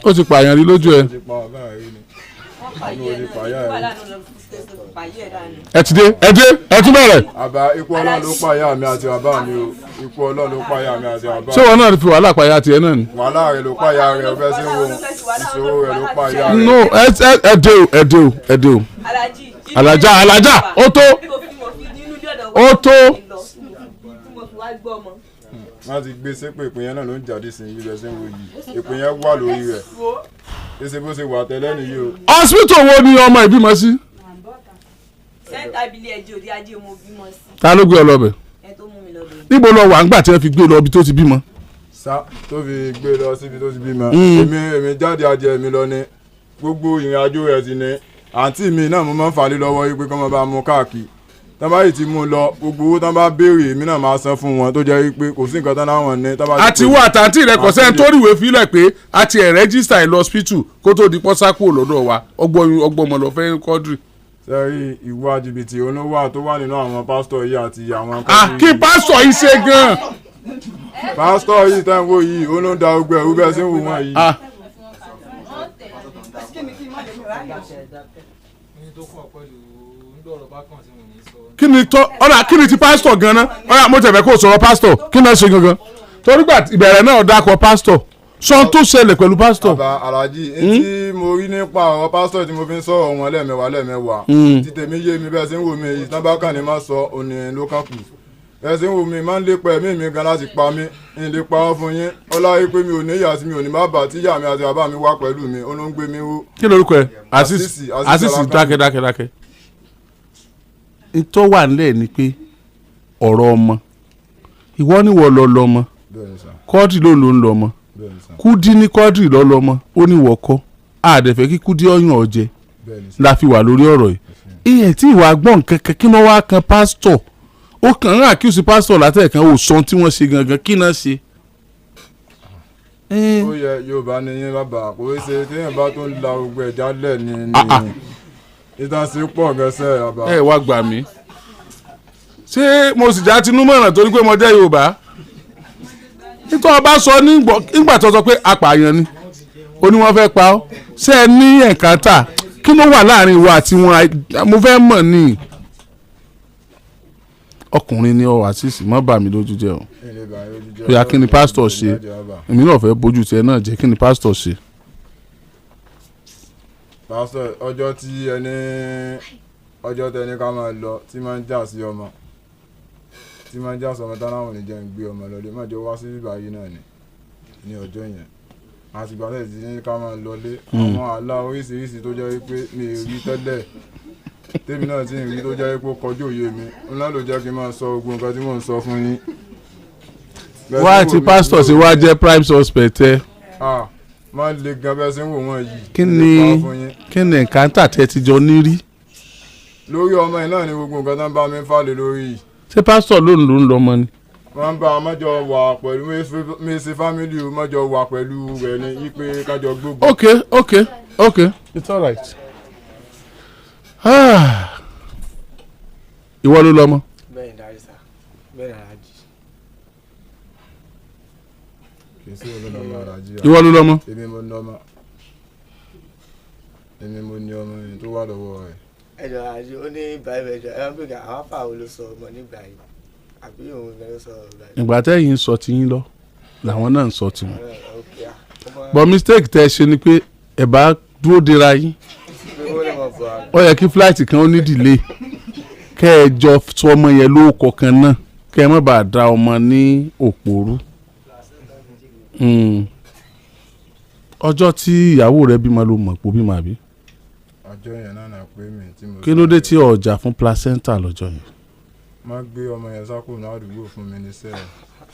ó ti pààyàn rí lójú ẹ. ẹ ti dé ẹ tún bẹ̀rẹ̀. àbá ikú Ọlọ́run ló pa ìyá mi àti bàbá mi o ikú Ọlọ́run ló pa ìyá mi àti bàbá mi. ṣé wọn náà fi wàhálà pa ìyá tiẹ̀ náà ni. wàhálà rẹ̀ ló pa ìyá rẹ̀ ọ̀fẹ́ sí wo ìṣòro rẹ̀ ló pa ìyá rẹ̀. no ẹ dé o alájà ó tó ó tó. wọ́n ti gbé sépè ìpín yẹn náà ló ń jáde sí ibi ẹsẹ̀ wo yìí ìpín yẹn wà lórí rẹ̀ ṣé bó ṣe wà tẹ́lẹ̀ nìyí o. hospital wo ni ọmọ ìbímọ sí. sẹ́ńtà ìbílẹ̀ ẹjọ́ òde ajé mo bímọ sí. ta ló gbé ọ lọ́bẹ̀. ẹ tó mú mi lọ́bẹ̀. níbo lọ wà ńgbà tí wọ́n fi gbé lọ ibi tó ti bímọ. sá tó fi gbé lọ síbi tó ti bímọ. èmi jáde adìẹ mi lọ ní gbogbo ìrìn àjò rẹ̀ sí ni àǹtí mi náà mo máa ń falẹ̀ lọ́wọ́ yìí pé kí wọ́n bá mú káàkiri tán bá yìí ti mú un lọ gbogbo owó tán bá béèrè èmi náà máa san fún wọn tó jẹ́ pé kò sí nǹkan tán láwọn ní. àti wo àtàntì rẹ kò sẹ́ni tó ríwèé fílẹ̀ pé a ti ẹ̀ rẹ́gísítà ẹ̀ lọ hospital kó tó di pọ́sákò lọ́dọ̀ wa ọgbọ́n lọ fẹ́ Quadri. sẹ́rí ìwà jìbìtì olówó tó wà nínú àwọn pásítọ̀ yìí àti àwọn. kí pásítọ̀ yìí ṣe gan-an. pásítọ̀ yìí tẹ́ ń wò yìí ó ló ń da ogbẹ́ ẹ̀rú bẹ́ẹ̀ sí ń wò wọ́n yìí. kí ni ti pásítọ̀ gan-an ọ̀rọ̀ mo tẹ̀fẹ́ kó sọ̀rọ̀ pásítọ̀ kí ni wọ́n ṣe gangan torí gbà ìbẹ̀rẹ̀ náà dákọ̀ pásítọ̀ sọ́n tó ṣẹlẹ̀ pẹ̀lú pásítọ̀. bàbá alájí tí mo rí nípa ọ̀rọ̀ pásítọ̀ tí mo fi ń sọ̀rọ̀ wọn lẹ́ẹ̀mẹ́wàá tí tèmi yé mi bẹ́ẹ̀ sí ń wò mí èyí tán bá kàn ní má sọ òní ló kàn kù bẹ́ẹ̀ sí ń wò mí máa ń lépa ẹ̀mí mi gan láti pa mí ń lè pa wọ́n fún yín ọláyé pé mi ò ní ìyá sí mi ò ní bàbá tí ìyá mi àti bàbá mi wá pẹ̀lú mi ó ló ń gbé mi wó. kí lorúkọ ẹ Azeez dákẹ́ ntọ́ wà nílẹ̀ ni pé ọ̀rọ̀ ọmọ ìwọ ni wọ́n lọ lọ́mọ Quadri ló ń lọ ọmọ Kúdí ní Quadri lọ lọ́mọ ó ní wọ́n kọ́ àdẹ̀fẹ́ kí Kúdí ọ̀yàn ọ̀jẹ̀ la fi wà lórí ọ̀rọ̀ yìí ìyẹn tí ìwà gbọ́n kẹ̀kẹ́ kí wọ́n wá kan pásítọ̀ ó kàn ń àkíyèsí pásítọ̀ látẹ̀kan ò sọ tí wọ́n ṣe gangan kí náà ṣe. ó yẹ Yorùbá ni yín bàbá kò ṣe téèyàn bá tó ń la gbogbo ẹ̀já lẹ̀ ní ìtàn sí pọ̀ gẹ́sẹ̀ bàbá. ẹ wá gbà mí ṣé mo sì já tinú mọ̀ràn torí pé mo jẹ́ Yorùbá nítorí ọba sọ nígbà tó sọ pé apààyàn ni ó ní wọ́n fẹ́ pa ọ́ ṣé ẹ ní ẹ̀ǹkántà kí ló wà láàrin ìwọ àti wọn mo fẹ́ mọ̀ ní ọkùnrin ni ọ Azeez mọ́ bà mí lójú jẹ́ o bóyá kí ni pásítọ̀ ṣe èmi náà fẹ́ bójú tiẹ̀ náà jẹ́ kí ni pásítọ̀ ṣe. pásítọ̀ ọjọ́ tẹni ká máa lọ tí máa ń jà sí ọmọ táwọn ò ní jẹ́ ń gbé ọmọ lọ́lé má jẹ́ wá sí bíbá yìí náà ní ọjọ́ yẹn àtìgbà tẹ̀ tí ní ká máa lọlé àwọn àlá oríṣiríṣi tó jẹ́ pé mi ò rí tẹ́lẹ̀ tèmi náà ti ń rí tó jẹ́ pé ó kọjú òye mi ńlá ló jẹ́ kí n máa sọ gbogbo nǹkan tí mò ń sọ fún yín. wá ti pásítọ̀ sí wá jẹ́ prime suspect ẹ. máa ń le gan bẹ́ẹ̀ sí ń wò wọ́n yìí. kí ni nǹkan tà tẹ́ ti jọ ní rí. lórí ọmọ yìí náà ni gbogbo nǹkan tó ń bá mi fàlè lórí yìí. ṣé pásítọ̀ ló ń lọ ọmọ ni. wọ́n bá mọ́jọ wà pẹ̀lú mẹ́sì fámìlì mọ́jọ wà pẹ̀lú rẹ̀ ní ipe kájọ gbogbo. okay it's alright. ìwọ ló lọ mọ. bẹ́ẹ̀ ni dárí sá bẹ́ẹ̀ ni alájì. kì í sí olóńgbò alájì. ìwọ ló lọ mọ. èmi mo ní ọmọ yẹn tó wà lọ́wọ́ rẹ̀. ẹjọ alájì ó ní ibrahim ẹjọ ẹ máa ń pè àwọn afáwo ló sọ ọmọ nígbà yìí àbí òun ló sọ ọgbà yìí. ìgbà tẹ́yìn ń sọ tiyín lọ làwọn náà ń sọ tiwọn. but mistake tẹ́ ẹ ṣe ni pé ẹ bá dúró dera yín ó yẹ kí flight kan ó ní delay kẹ́ ẹ jọ sọ ọmọ yẹn lórúkọ kan náà kẹ́ ẹ má bàa da ọmọ ní òpòrú. ọjọ́ tí ìyàwó rẹ bímọ ló mọ̀ pé ó bímọ àbí. ọjọ́ yẹn náà pé mi tí mo. kí ló dé tí ọjà fún placenta lọ́jọ́ yẹn. má gbé ọmọ yẹn sákò ní àdúgbò fún mi níṣẹ́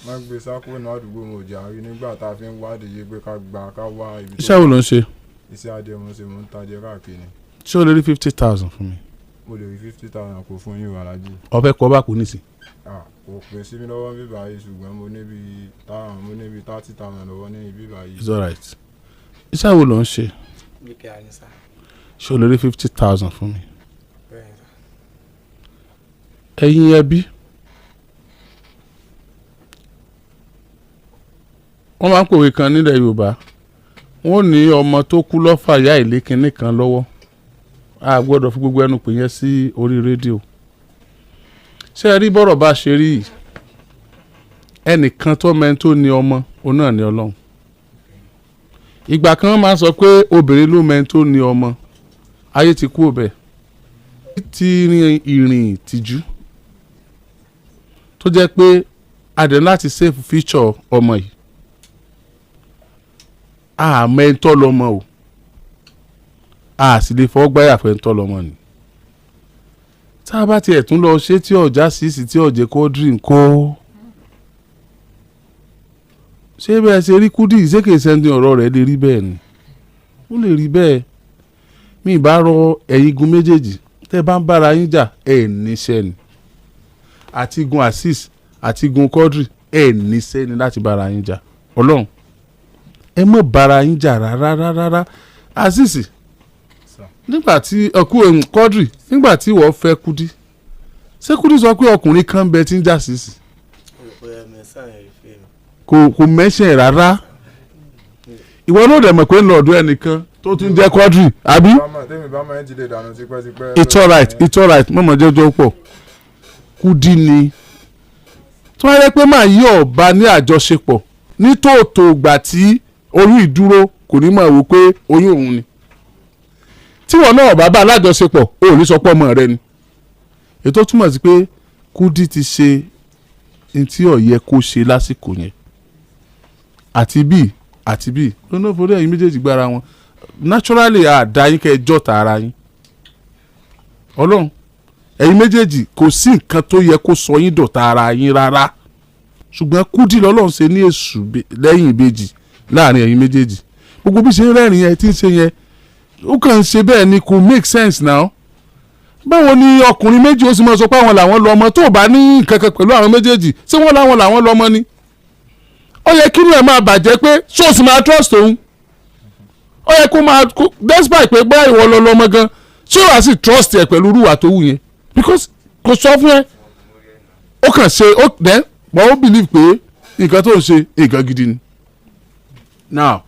má gbé sákò ní àdúgbò mo jà rí nígbà tá a fi ń wádìí yé pé ká wá ibi tó. iṣẹ́ wo ló ń ṣe. iṣẹ́ adé mo ṣe mo ń tajẹ káàkiri. ṣé o lè rí 50,000 fún mi. mo lè rí 50,000 kó fún yín aláàjì. ọbẹ̀ kọ́ bá kú nísì. kò pè sí mi lọ́wọ́ bí báyìí ṣùgbọ́n mo níbi 30,000 lọ́wọ́ ní ibi báyìí. it's alright. iṣẹ́ wo ló ń ṣe. bíkẹ́ àníṣà. ṣé o lè rí 50,000 fún mi. bẹ́ẹ̀ sá. ẹ̀yin ẹbí wọ́n máa ń pòwe kan nílẹ̀ Yorùbá wọ́n ní ọmọ tó kú lọ́fà yá ìlé kinní kan lọ́wọ́ a gbọ́dọ̀ fi gbogbo ẹnu pè yẹn sí orí rédíò. ṣé ẹ rí bọ́rọ̀ bá ṣe rí yìí ẹnìkan tó mẹ́ni tó ní ọmọ òun náà ní Ọlọ́run. ìgbà kan máa ń sọ pé obìnrin ló mẹ́ni tó ní ọmọ ayé ti kú òbẹ̀ ti rin ìrìn ìtìjú tó jẹ́ pé adẹ̀ láti save future ọmọ yìí àmọ́ ẹ̀ ń tọ́ lọ́mọ o a sì lè fọ́ gbáyà fẹ́ ń tọ́ lọ́mọ ni tá a bá tiẹ̀ tún lọ ṣe tí ọjà sísì tí ọ̀jẹ̀ kọ́ dream kọ́ ṣé bẹ́ẹ̀ ṣe rí Kúdí ìṣèkè sẹ́ńdìn ọ̀rọ̀ rẹ̀ lè rí bẹ́ẹ̀ ni ó lè rí bẹ́ẹ̀ mi ì bá rọ ẹ̀yin igun méjèèjì tẹ́ bá ń bára yín jà ẹ̀ níṣẹ́ ni àti igun Azeez àti igun Quadri ẹ̀ níṣẹ́ ni láti bára yín jà Ọlọ́run ẹ mọ̀ bára yín jà rárá Azeez nígbà tí Quadri nígbà tí wọ́n fẹ́ Kúdí ṣé Kúdí sọ pé ọkùnrin kan bẹ tí ń jà sísì kò mẹ́sẹ̀ rárá ìwọ náà dẹ̀ mọ̀ pé lọ́ọ̀dún ẹnìkan tó tún jẹ́ Quadri àbí. it's alright mọ̀mọ́ jẹ́jọ́ pọ̀ Kúdí ni tí wọ́n yẹ pé máa yí ọ̀ba ní àjọṣepọ̀ ní tòótọ́ ìgbà tí oyún ìdúró kò ní máa wò pé oyún òun ni tí wọn náà bá bá alájọṣepọ̀ ò ní sọ pé ọmọ rẹ ni ètò túmọ̀ sí pé Kúdí ti ṣe ní tí ó yẹ kó ṣe lásìkò yẹn àti bíi lọ́nà forí ẹ̀yin méjèèjì gbára wọn naturally àdá yín kẹ́ ẹ jọ́ta ara yín Ọlọ́run ẹ̀yin méjèèjì kò sí nǹkan tó yẹ kó sọ yín dọ̀tá ara yín rárá ṣùgbọ́n Kúdí lọ́lọ́run ṣe ní èṣù lẹ́yìn ìbejì láàrin ẹ̀yin méjèèjì gbogbo bí ṣe ń rẹ́rìn yẹn tí ń ṣe yẹn ó kàn ń ṣe bẹ́ẹ̀ ni kò make sense now báwo ni ọkùnrin méjì ó sì máa sọ pé àwọn làwọn lọ ọmọ tó bá ní nǹkan kan pẹ̀lú àwọn méjèèjì ṣé wọ́n láwọn làwọn lọ ọmọ ni ó yẹ kí ni ẹ̀ máa bàjẹ́ pé ṣó o sì máa trust òun ó yẹ kó máa despite pé bá ìwọ lọ lọ́mọ gan ṣé wàá sì trust ẹ̀ pẹ̀lú irúwà tó wù yẹn because kò sọ fún ẹ ó kàn ṣe ó then but ó believe pé nǹkan tó ń ṣe nǹkan gidi ni now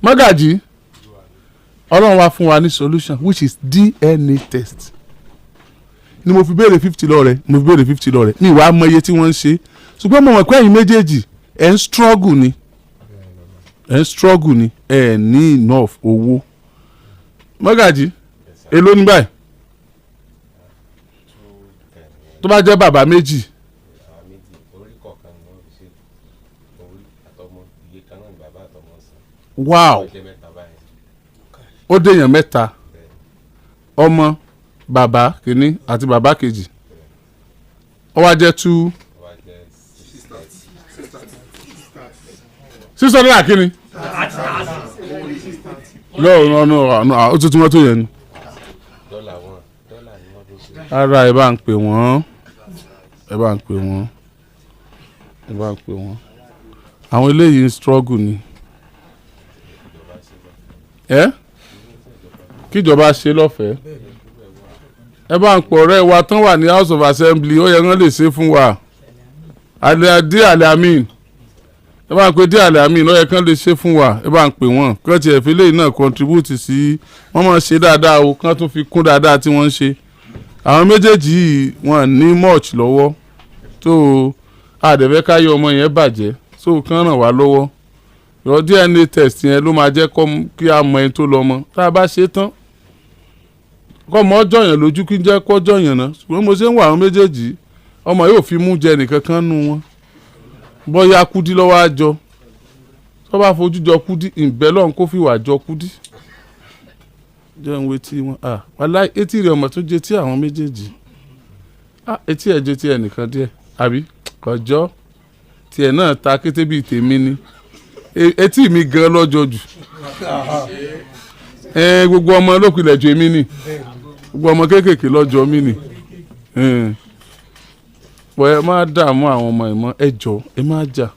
Magaji Ọlọ́run wá fún wa ní solution which is DNA test ni mo fi béèrè 50 lọ rẹ ní ìwà amọye tí wọ́n ń ṣe ṣùgbọ́n mo mọ̀ pé ẹ̀yin méjèèjì ẹ̀ ń struggle ni ẹ̀ ní enough owó Magaji èló ní báyìí tó bá jẹ́ bàbá méjì wow ó déyàn mẹ́ta ọmọ bàbá kìíní àti bàbá kejì ó wá jẹ́ 2 600 kìíní no ó tuntun wọn tó yẹn ni ara ẹ bá ń pè wọ́n àwọn eléyìí ń struggle ni kíjọba ṣe lọ́fẹ̀ẹ́ ẹ bá ń pọ̀ ọ̀rẹ́ wa tán wà ní House of Assembly ó yẹ kán lè ṣe fún wa àlẹ́ àmín ẹ bá ń pe dí àlẹ́ àmín ó yẹ kán lè ṣe fún wa ẹ bá ń pè wọ́n kán tiẹ̀ fi léyìn náà contribute sí wọ́n máa ṣe dáadáa o kán tún fi kún dáadáa tí wọ́n ń ṣe àwọn méjèèjì yìí wọ́n ní much lọ́wọ́ tó àdẹ̀fẹ́ káyọ̀ ọmọ yẹn bàjẹ́ so kán ràn wá lọ́wọ́ yọ DNA test yẹn ló máa jẹ́ kí a mọ ẹni tó lọ mọ tá a bá ṣe tán kọ́ mọ́ jọ̀yàn lójú kí n jẹ́ kọ́ jọ̀yàn náà ṣùgbọ́n mo ṣe ń wà àwọn méjèèjì ọmọ yóò fi mú jẹ nìkan kan nù wọn bóyá Kúdí lọ́wọ́ àjọ tó bá fojú jọ Kúdí ìbẹ́lọ́n kó fi wà jọ Kúdí jẹun etí wọn wàláì etí rẹ̀ ọmọ tó jẹ tí àwọn méjèèjì etí ẹ̀ jẹ tí ẹ̀ nìkan díẹ̀ àbí kọjọ́ tiẹ̀ náà ta kété bíi tèmi ni etí mi gan lọ́jọ́ jù gbogbo ọmọ lókùlẹ̀ jù èmi ni gbogbo ọmọ kéékèèké lọ́jọ́ mi ni pọ̀ ẹ má dààmú àwọn ọmọ ìmọ̀ ẹ jọ ẹ má jà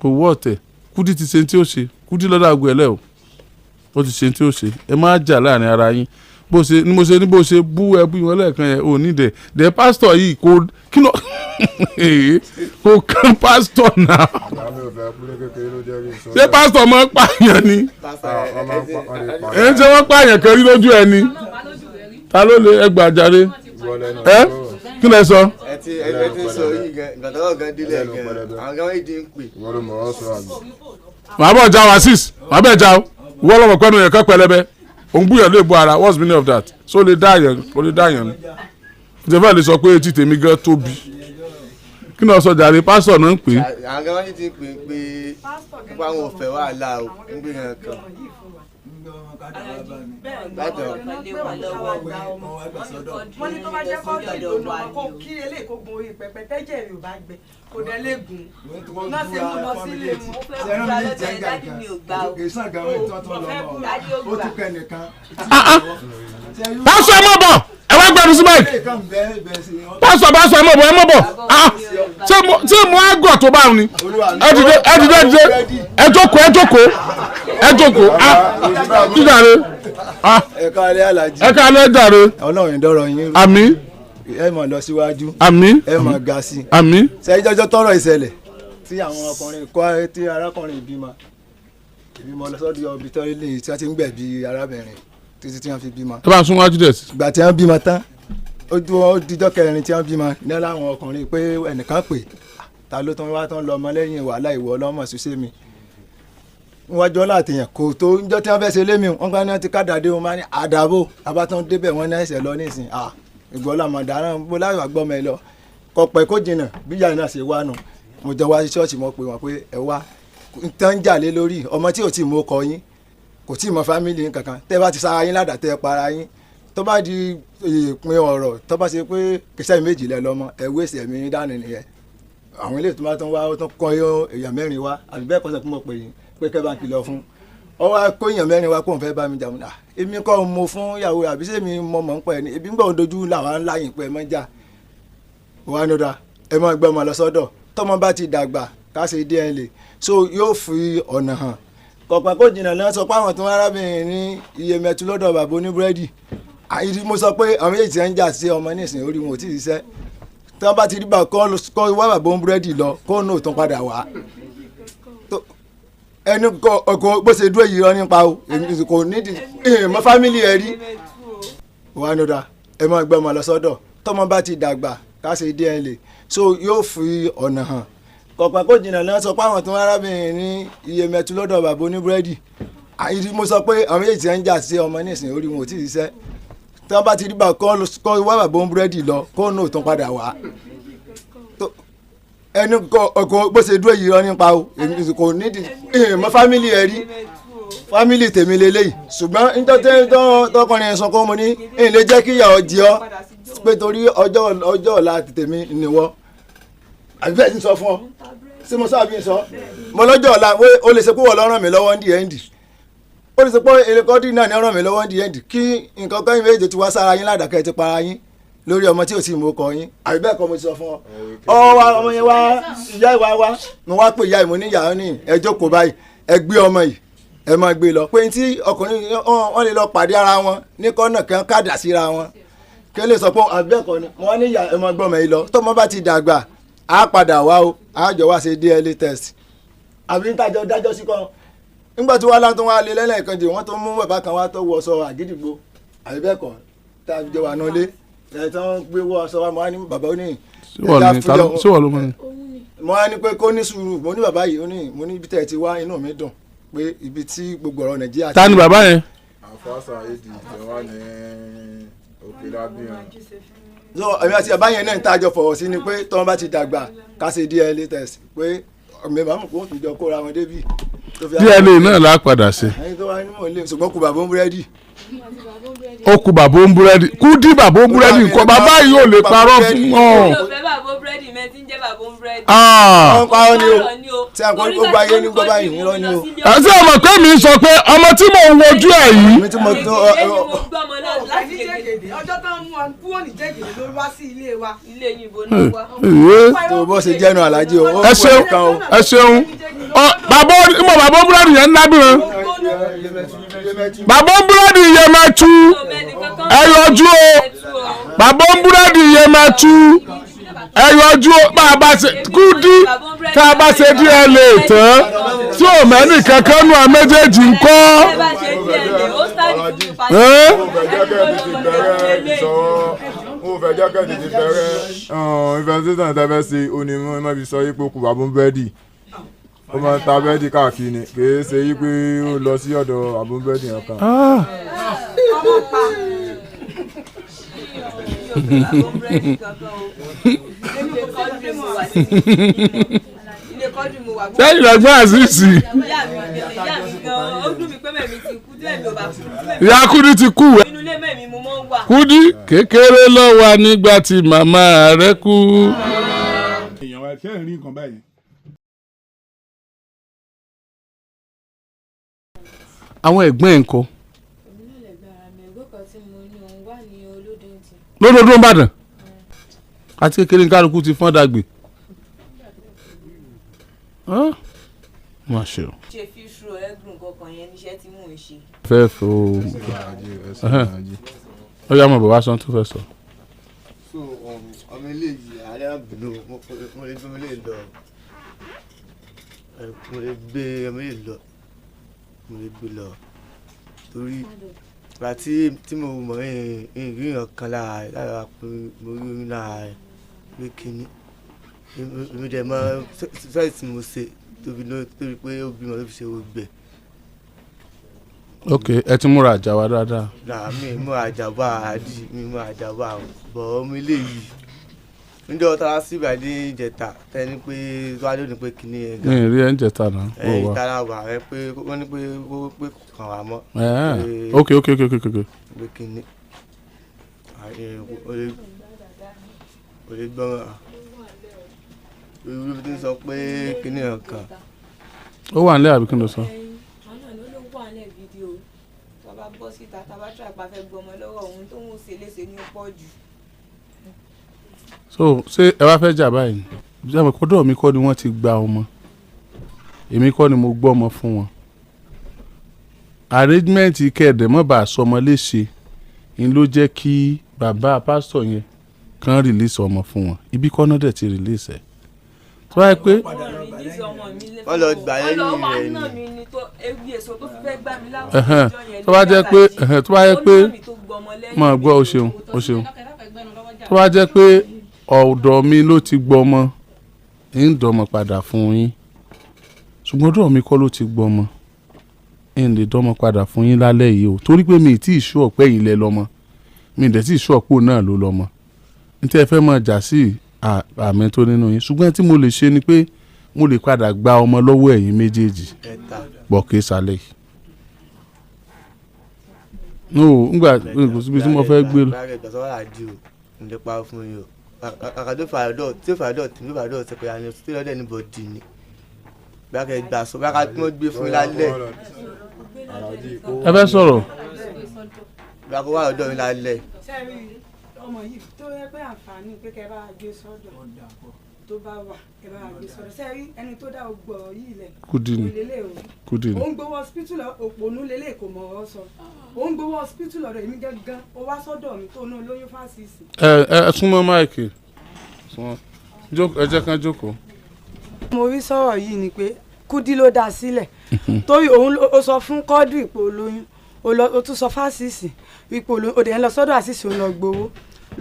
kò wọ́ ọ̀tẹ̀ Kúdí ti ṣe tí ó ṣe Kúdí lọ́dọ̀ àgọ́ ẹ̀lẹ́ o ó ti ṣe tí ó ṣe ẹ má jà láàrin ara yín bó ṣe bú ẹbú wọn lẹ́ẹ̀kan yẹn ò ní dẹ̀ pásítọ̀ yìí kò kí ló kò kán pásítọ̀ náà ṣé pásítọ̀ máa ń pààyàn ni ṣé wọ́n pààyàn kan rí lójú ẹ ni ta ló lè ẹgbàá jáde kí lẹ sọ. ẹ ti sọ yìí gan gbàdúrà gan dílé gan àwọn gan wọ́n ti ń pè. màá bọ̀ já wa 6 màá bẹ̀ já o wọ́n lọ́mọ pẹ́nu yẹn kọ́ pẹlẹbẹ òun gbúyàn lè bu ara what's the meaning of that so lè dá yẹn ni ìjọba lè sọ pé etí tèmi gan tóbi kí náà sọ jàre pásítọ̀ náà ń pè é. àwọn gan wọ́n ti ń pè é pé nípa àwọn òfẹ́ wàhálà o ń gbé yẹn kan. wọ́n ní tó bá jẹ́ kọ́ńtà ìdòdò kó kí eléyìí kó gun orí pẹpẹ tẹ́jẹ̀ rẹ̀ ò bá gbẹ kò dẹ̀ lè gùn náà ṣe mú lọ sílé mu. pásítọ̀ ẹ mọ̀ bọ̀ ẹ wá gbẹdùn sí báyìí pásítọ̀ ẹ mọ̀ bọ̀ ṣé mo á gọ̀ tó bá ní ẹ dìde ẹ jókòó jíjàre ẹ káalẹ́ Àlàjì ẹ káalẹ́ jàre Ọlọ́run ìdọ́rọ̀ yín rú àmín ẹ máa lọ síwájú àmín ẹ máa ga sí àmín sẹ́yìn jọjọ́ tọrọ ìṣẹ̀lẹ̀ tí àwọn ọkùnrin kọ́ tí arákùnrin ìbímọ lọ́sọ́dọ̀ ibi tọ́rí lè tí wọ́n ti ń gbẹ̀bí arábìnrin títí tí wọ́n fi bímọ. ẹ bá ń sún wájú dẹ̀ sí. ìgbà tí wọ́n bímọ tán ó dijọ́ kẹrin tí wọ́n bímọ ní láwọn ọkùnrin pé ẹnìkan pè ta ló tán wá tán lọ ọmọ lẹ́yìn wàhálà ìwọ ọlọ́mọ ṣiṣẹ́ mi wájú ọlá àtìyàn kò tó njọ́ tí wọ́n fẹ́ ṣe lémi wọ́n gbá ní wọ́n ti kádàdé wọn máa ní àdàbò abátán débẹ̀ wọ́n ní ẹsẹ̀ lọ nísìn ìgbọ́lá mọ̀dáràn bó láyọ̀ àgbọ́mọ ẹ lọ kọ̀pẹ́ kó jìnnà bíyà náà ṣe wá nù mo jọ wá sí ṣọ́ọ̀ṣì mo pè wọ́n pé ẹ wá tán jà lé lórí ọmọ tí ò tí mo kọ yín kò tí ì mọ fámìlì kankan tẹ́ bá ti sára yín ládàá tẹ́ para yín tó bá di ìpín ọ̀rọ̀ tó bá ṣe pé kìsẹ́ méjì lẹ lọ́mọ ẹ wéṣẹ̀ ẹ̀mí dání nìyẹn àwọn ilé ìtumọ̀ tó ń wá ó tún kọ́ èèyàn mẹ́rin wá àbí bẹ́ẹ̀ kọ́sẹ̀ kí mo pè yín pé kẹ́ bá ń kìlọ̀ fún ọ wá kó èèyàn mẹ́rin wá kó n fẹ́ bá mi jà múnà èmi kọ́ mo fún ìyàwó àbí sẹ́mi mọ̀ mọ̀ ń pẹ́ ni ebi ń gbọ́ dojú làwọn ńlá yìí pé ẹ mọ́ jà wà ní ọ̀dà ẹ mọ́ gbọ́ ọmọ lọ sọ́dọ̀ tọ́mọ bá ti dàgbà ká ṣe DNA so yóò fi ọ̀nà hàn kọ̀pẹ́ kó jìnnà náà sọ pé àwọn tó ń arábìnrin ní iye mẹ́tú lọ́dọ̀ bàbá oníbúrẹ́dì mo sọ pé àwọn méjì ti ń jà sí ọmọ nísìnyí orí wọn ò tí ì ṣiṣẹ́ tí wọ́n bá ti rí bá kọ́ wá bàbá oníbúrẹ́dì lọ kó náà tún padà wá ẹni kò bó ṣe dúró yìí rọ nípa o kò nídìí mọ fámìlì ẹ rí wà ní ọ̀dà ẹ máa gbọ́ ọmọ lọ sọ́dọ̀ tọ́mọ bá ti dàgbà ká ṣe DNA so yóò fi ọ̀nà hàn kọ̀pẹ́ kó jìnnà náà sọ pé àwọn tó ń arábìnrin ní iye mẹ́tú lọ́dọ̀ bàbá oníbúrẹ́dì mo sọ pé àwọn méjì ti ń jà sí ọmọ nísìnyí orí wọn ò tí ì ṣiṣẹ́ tí wọ́n bá ti rí bá kọ́ wá bàbá oníbúrẹ́dì lọ kó náà tún padà wá ẹni kò bó ṣe dúró yìí rọ nípa o kò nídìí mọ fámìlì ẹ rí fámìlì tèmi lélẹ́yìí ṣùgbọ́n nítorí tọkùnrin sọ pé mo ní èyí lè jẹ́ kí ìyàwó jẹ ọ́ pé torí ọjọ́ ọ̀la tèmi nìwọ àbí bẹ́ẹ̀ ti sọ fún ọ sí mo sọ àbí sọ mo lọ́jọ́ ọ̀la ó lè ṣe pé wọ́n lọ ràn mí lọ́wọ́ ní ẹ̀ǹdì ó lè ṣe pé erékọ́dì náà ní ràn mí lọ́wọ́ ní ẹ̀ǹdì kí nǹkan kẹ́yìn méje ti wá sára yín ládàkẹ́ ti para yín lórí ọmọ tí ò tí mo kọ yín àbí bẹ́ẹ̀ kọ́ mo ti sọ fún ọ ọmọ yẹn wá ìyá ìwà wá mo wá pè ìyá ìmọ̀ níyàwó ní ẹ jókòó báyìí ẹ gbé ọmọ yìí ẹ máa gbé lọ pé tí ọkùnrin wọn lè lọ pàdé ara wọn ní kọ́nà kan kádà síra wọn kí lè sọ pé àbẹ́ẹ̀kọ́ ni wọ́n ní ìyá ẹ máa gbọ́mọ yìí lọ tọ́mọ bá ti dàgbà á padà wá o á jọ wá ṣe DNA test àbí nítajọ dájọ́ sí kan nígbà tí wọ́n látọ̀ wá lé lẹ́lẹ́kan dè wọ́n tó mú bàbá kan wá tó wọ sọ Àgídìgbò àbẹ́ẹ̀kọ́ tá a jọ wà náà lé ẹ̀ tí wọ́n gbé wọ́ sọ wá mo wá ní bàbá ó ní ṣé wọ́n ló mọ̀ ni. mo wá ní pé kó ní sùúrù mo ní bàbá yìí ó ní mo ní ibi tẹ́ ẹ ti wá inú mi dùn pé ibi tí gbogbo ọ̀rọ̀ Nàìjíríà. ta ni bàbá yẹn. àfàṣà èdè ìjọba ní òkè lábíyàn. so èmi àti bàbá yẹn náà ń tàjọ fọwọ́ sí ni pé tọ́wọ́n bá ti dàgbà ká ṣe DNA test pé mẹ́bàá mọ̀ kó tìjọ kóra wọn débi. DNA náà la padà ṣe. ẹyin tó wá ní mò ń lé ṣùgbọ́n kù bàbá ń búrẹ́dì. ó kù bàbá ń búrẹ́dì kú dí bàbá ń búrẹ́dì nǹkan bàbá yìí ò lè parọ́ fún wọn. mi ò fẹ́ bàbá búrẹ́dì mẹ́ tí ń jẹ́ bàbá búrẹ́dì. wọ́n pa ọ́ ni o tí a kò ní gbogbo ayé ní gbogbo ayé nírọ́ ni o. àti ọmọ pé mi sọ pé ọmọ tí mò ń wojú ẹ̀ yìí. mi tí mo tó ọjọ́ tó ń mú ọ kúrò ní jẹ́gẹ̀dẹ̀ ló wá sí ilé wa. ilé yìí bó ní wá. tó bó ṣe jẹ́nu alájí o. ẹ ṣeun bàbá búrẹ́dì yẹn ń dábìrán bàbá búrẹ́dì yẹn máa tú ẹ yọjú o bàbá búrẹ́dì yẹn máa tú ẹ yọjú o bá a bá ṣe kúdí tá a bá ṣe DNA tán tí ò mẹ́nì kankan nù à méjèèjì ń kọ́. mo fẹ́ jẹ́ kẹ́ẹ̀dì ti bẹ̀rẹ̀ investigation tẹ́ fẹ́ ṣe onímọ̀ ẹ má fi sọ yí pé kù bàbá búrẹ́dì ó máa ń ta búrẹ́dì káàkiri ni kì í ṣe yí pé ó lọ sí ọ̀dọ̀ àbú búrẹ́dì yẹn kan. sẹ́yìn lọ́gbọ́n àṣìṣì. ìyá Kúdí ti kú. Kúdí kékeré ló wà nígbà tí màmá rẹ̀ kú. èèyàn wa ṣe ń rí nǹkan báyìí. àwọn ẹ̀gbọ́n ẹ̀ ń kọ́. lódodo Ìbàdàn àti kékeré kálukú ti fọ́n dàgbé. má ṣe o. ṣe fi ṣu ẹgbùn kankan yẹn níṣẹ́ tí mò ń ṣe. fẹ́ fo ó yá mọ̀ bàbá sọ tó fẹ́ sọ. so ọmọ eléyìí àárẹ̀ àbùnú mo lè gbé ọmọ eléyìí lọ mo lè gbé ọmọ eléyìí lọ mo lè gbé lọ torí ìgbà tí mo mọ̀ ìrìnà kan lára pé mo rí omi lára rẹ̀ pé kíní èmi dẹ̀ mọ fẹ́ẹ̀ tí mo ṣe torí pé ó bímọ ló fi ṣe gbẹ. ok ẹ ti múra àjà wa dáadáa. náà mi múra àjà bá àdì mi múra àjà bá bọ̀ ọmọ eléyìí níjọ́ tá a sì bàdé ìjẹta tẹni pé tó wá lónìí pé kíní ẹ̀ gan. mi rí ẹ̀ ń jẹta náà. ìtara wà rẹ pé wọ́n ní pé kàn wá mọ́. ok. pé kíní o lè gbọ́n olú ti sọ pé kíní ẹ̀ kan. ó wà nílẹ̀ àbí kí ló sọ. àwọn àná ló wà nílẹ̀ fídíò tó bá bọ́ síta tá a bá tún àpá fẹ́ gbọmọ lọ́wọ́ òun tó ń ṣe léṣe ní pọ̀ jù. so ṣé ẹ wá fẹ́ jà báyìí bí àwọn kọ́dọ̀ mi kọ́ ni wọ́n ti gba ọmọ èmi kọ́ ni mo gbọ́ ọmọ fún wọn arrangement kẹ̀dẹ̀ mọ́ bá a sọmọ léṣe ń ló jẹ́ kí bàbá pásítọ̀ yẹn kàn release ọmọ fún wọn ibi kọ́ náà dẹ̀ ti release ẹ̀ tó wáyé pé. wọ́n lọ gbà lẹ́yìn rẹ̀ ni. tó bá jẹ́ pé máa gbọ́ o ṣeun tó bá jẹ́ pé ọ̀dọ̀ mi ló ti gbọ́mọ ń dọ́mọ padà fún yín ṣùgbọ́n ọ̀dọ̀ mi kọ́ ló ti gbọ́mọ ń lè dọ́mọ padà fún yín lálẹ́ yìí o torí pé mi ì tí ì ṣú ọ̀pẹ́ yìí lẹ lọ́mọ mi ì dẹ̀ tí ì ṣú ọ̀pọ̀ náà ló lọ́mọ ní tí ẹ fẹ́ máa jà sí àmì tó nínú yín ṣùgbọ́n tí mo lè ṣe ni pé mo lè padà gba ọmọ lọ́wọ́ ẹ̀yin méjèèjì bọ̀ kí sálẹ̀ yìí no ngbà kò síbi tí mo fẹ́ gbé lọ. báyìí ìgbà sọ́wọ́ àdí o ǹdẹ́ pa fún yín o àkàdé fàdọ̀ tí fàdọ̀ tí ní fàdọ̀ ṣe pé àná tí lọ́dẹ̀ ní bọ̀dì ni báyìí gbà sọ báyìí tí wọ́n gbé fún yín lálẹ́. ẹ fẹ́ sọ̀rọ̀. báyìí wà lọ́dọ̀ mi lálẹ́. sẹ́rí ọmọ yìí tó yẹ pé àǹfààní pé kẹ́ bá gbé sọ́dọ̀ tó bá wà ẹ bá gbé sọ́dọ̀ sẹ́rí ẹni tó dá ogbọ̀ yìí lẹ̀ Kúdìní ó ń gbowó hospital òpònú lélẹ̀ kò mọ̀ ọ́ sọ ó ń gbowó hospital ọ̀dọ̀ èmi gangan ó wá sọ́dọ̀ mi tó ní olóyún fásitì. ẹ súnmọ́ máìkì ẹ jẹ́ kán jókòó. mo rí sọ̀rọ̀ yìí ni pé Kúdí ló dá sílẹ̀ torí òun ó sọ fún kọ́dù ìpò olóyún ó tún sọ fásitì ipò olóyún òde ń lọ sọ́dọ̀ àṣìṣe òun lọ gbowó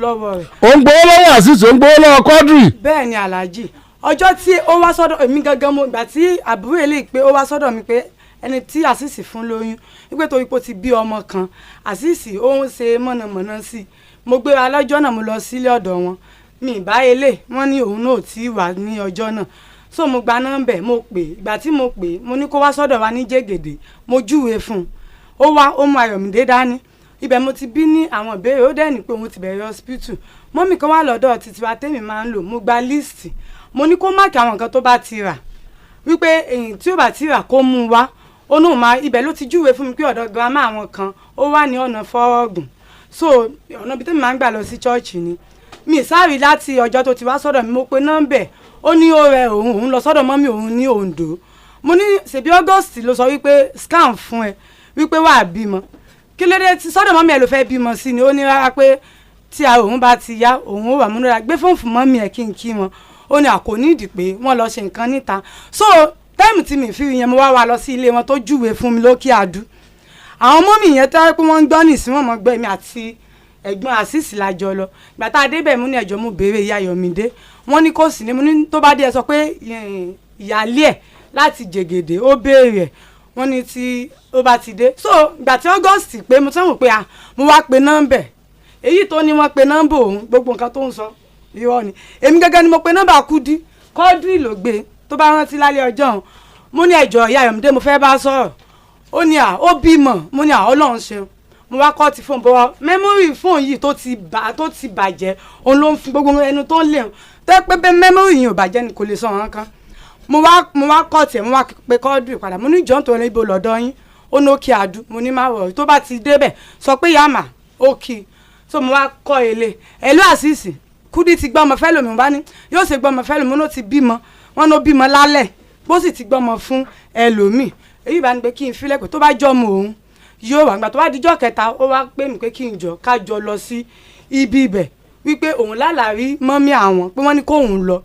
lọ́wọ́ rẹ̀. ó ń gbowó lọ́wọ́ àṣìṣe ó ń gbowó lọ́wọ́ kọ́dù. bẹ́ẹ̀ ni aláàjì ọjọ́ tí ó wá sọ́dọ̀ èmi gangan mo gbà tí àbúrò eléyìí pé ó wá sọ́dọ̀ mi pé ẹni tí àṣìṣì fún lóyún wípé torí pé ó ti bí ọmọ kan àṣìṣì ó ń ṣe mọ̀nàmọ́ná sí i mo gbéra lọ́jọ́ náà mo lọ sílé ọ̀dọ̀ wọn mi ìbá ilé wọn ní òun náà ò tí ì wà ní ọjọ́ náà so mo gba nọ́mbẹ̀ mo pè ìgbà tí mo pè mo ní kó wá sọ́dọ̀ wa ní Jégèdè mo júwe fún un ó wá ó mú Ayọ̀mídé dání ibẹ̀ mo ti bí ní àwọn ìbéèrè ó dẹ̀ ní pé òun ti bẹ̀rẹ̀ hospital mọ́mì kan wá lọ́dọ̀ títí wa tèmi máa ń lò mo gba líìsì mo ní kó máàkì àwọn nǹkan tó bá ti rà wípé èyí tí ó bá ti rà kó mú wá ó náà máa ibẹ̀ ló ti júwe fún mi pé ọ̀dọ̀ girama àwọn kan ó wà ní ọ̀nà fọ́ọ̀gùn so ọ̀nà ibi tèmi máa ń gbà lọ sí chọ́ọ̀chì ni mi sáré láti ọjọ́ tó ti wá sọ́dọ̀ mi mo pe nọ́mbẹ̀ ó ní ó rẹ òun lọ sọ́dọ̀ mọ́mì òun ní Oǹdó mo ní ṣèbí August ló sọ wípé scam fún ẹ wípé wà á bímọ kí ló dé tí sọ́dọ̀ mọ́mì ẹ ló fẹ́ bímọ sí ni ó ní rárá pé tí òun bá ti yá òun ó wà múnira gbé fóònù fún mọ́mì ẹ kí n kí wọn ó ní àkóní ìdí pé wọ́n lọ ṣe nǹkan níta so táìmù tí mi fi yẹn mo wá lọ sí ilé wọn tó júwe fún mi lókè àdú àwọn mọ́mì yẹn tẹ́ pé wọ́n ń gbọ́ nìsín wọn mọ́ gbẹ́ mi àti ẹ̀gbọ́n àṣìṣì lájọ lọ ìgbà tá a débẹ̀ mú ní ẹ̀jọ́ mú béèrè ìyá Ayọ̀mídé wọ́n ní kò sí ní mo ní tó bá dé ẹ sọ pé ìyáálé ẹ̀ láti Jégèdè ó béèrè ẹ̀ wọ́n ní tí ó bá ti dé so ìgbà tí August pé mo tán wò pé mo wá pe nọ́mbẹ̀ èyí tó ní wọ́n pe nọ́mbà òun gbogbo nǹkan tó ń sọ irọ́ ni èmi gẹ́gẹ́ ni mo pe nọ́mbà Kúdí Kọ́dírì ló gbé tó bá rántí lálẹ́ ọjọ́ òun mo ní ẹ̀jọ̀ ìyá Ayọ̀mídé mo fẹ́ bá sọ̀rọ̀ ó ní ó bímọ mo ní Ọlọ́run ṣeun mo wá kọ́ ti fóònù bọ́ mẹ́mórì fóònù yìí tó ti bàjẹ́ òun ló ń fi gbogbo ẹnu tó ń lè hàn tẹ́ pé bẹ́ẹ̀ mẹ́mórì yìí ò bàjẹ́ ni kò lè sọ ọ̀hún kan mo wá kọ́ tiẹ̀ mo wá pe Kọ́dírì padà mo ní ìjọ́ nítorí ibo lọ́dọ̀ yín ó ní òkè àdú mo ní má wọ̀ tó bá ti débẹ̀ sọ pé yàmà ó kì í so mo wá kọ́ ilé ẹ̀lú àṣìṣì Kúdí ti gbọ́mọ fẹ́ lómi bá ní yóò ṣe gbọ́mọ fẹ́ lómi ó ti bímọ wọn ló bímọ lálẹ́ bó sì ti gbọ́mọ fún ẹlòmíì èyí bá ní pé kí n filẹ̀ pé tó bá jọ́mọ òun yóò wà gbà tó bá dijọ́ kẹta ó wá pè mí pé kí n jọ ká jọ lọ sí ibi ibẹ̀ wípé òun lálàrí mọ́mí àwọn pé wọ́n ní kóun lọ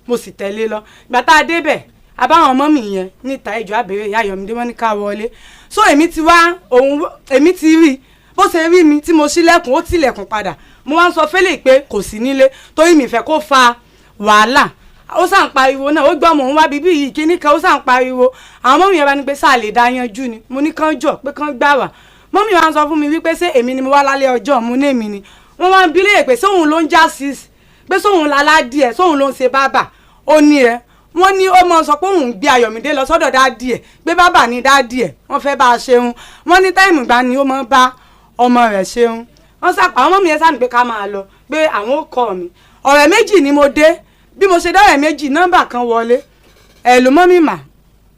mo sì tẹ̀lé lọ ìgbà tá a débẹ̀ abáwọn mọ́mí yẹn níta ìjọ àbẹ̀rẹ̀ ìyá Ayọ̀mídé wọ́n ní ká wọlé so èmi ti rí bó ṣe rí mi tí mo ṣílẹ̀kùn ó tilẹ̀kùn padà mo wá ń sọ fẹ́lẹ̀ pé kò sí nílé torí mi fẹ́ kó fa wàhálà ó sàn pariwo náà ó gbọ́ mò ń wá bíbí yìí kíní kan ó sàn pariwo àwọn mọ́mí yẹn bá ní pé sáà lè dá yanjú ni mo ní kán jọ pé kán gbà wá mọ́mí wa ń sọ fún mi wípé ṣé èmi ni mo wá lálẹ́ ọjọ́ mo ní èmi ni wọ́n wá ń bi léèrè pé sóhun ló ń já sí pé sóhun láládì ẹ̀ sóhun ló ń ṣe bábà ó ní ẹ wọ́n ní ó mọ sọ pé òun gbé Ayọ̀mídé lọ sọ́dọ̀ dáàdì ẹ̀ pé bábà ní dáàdì ẹ̀ wọ́n fẹ́ bá a ṣeun wọ́n ní táìmù gbà ni ó mọ bá ọmọ rẹ̀ ṣeun wọ́n sàpà àwọn mọ́mí yẹn sáà ní pé ká máa lọ pé àwọn ó kọ́ mi ọ̀rẹ́ méjì ni mo dé bí mo ṣe dọ́rẹ̀ méjì nọ́mbà kan wọlé ẹ̀lò mọ́mí mà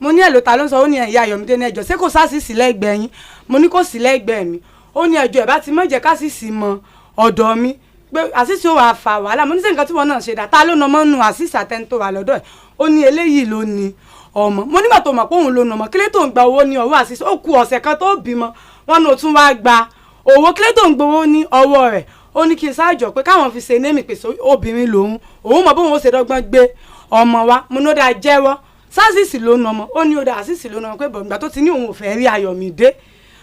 mo ní ẹ̀lò ta ló ń sọ ó ní ẹ̀yà Ayọ̀mídé ní ẹjọ́ ṣé kò sásìsì lẹ́gbẹ̀ẹ́ yín mo ní kò sí lẹ́gbẹ̀ẹ́ mi ó ní ẹjọ́ ẹ̀ bá ti mọ̀ jẹ́ kásìsì mọ ọ̀dọ̀ mi pé àṣìṣe ó wà fà wàhálà mo ní sẹ́yìn kan tí wọ́n náà ṣe dà ta ló nà mọ́ nu àṣìṣe àtẹni tó wà lọ́dọ̀ ẹ̀ ó ní eléyìí ló ní ọmọ mo nígbà tó mọ̀ pé òun ló nà mọ́ kílé tó ń gba owó ní ọwọ́ àṣìṣe ó ku ọ̀sẹ̀ kan tó bímọ wọn ní o tún wá gba owó kílé tó ń gbowó ní ọwọ́ rẹ̀ ó ní kí n ṣáàjọ pé káwọn fi ṣe némi pèsè obìnrin lòun òun mọ̀ bóun ó ṣe dọ́gbọ́n gbé ọmọ wa mo ní ó dáa jẹ́wọ́ sásìsì ló nà ọmọ ó ní ó dáa àṣìṣì ló nà ọmọ pé bọ̀ǹgbà tó ti ní òun ò fẹ́ rí Ayọ̀mídé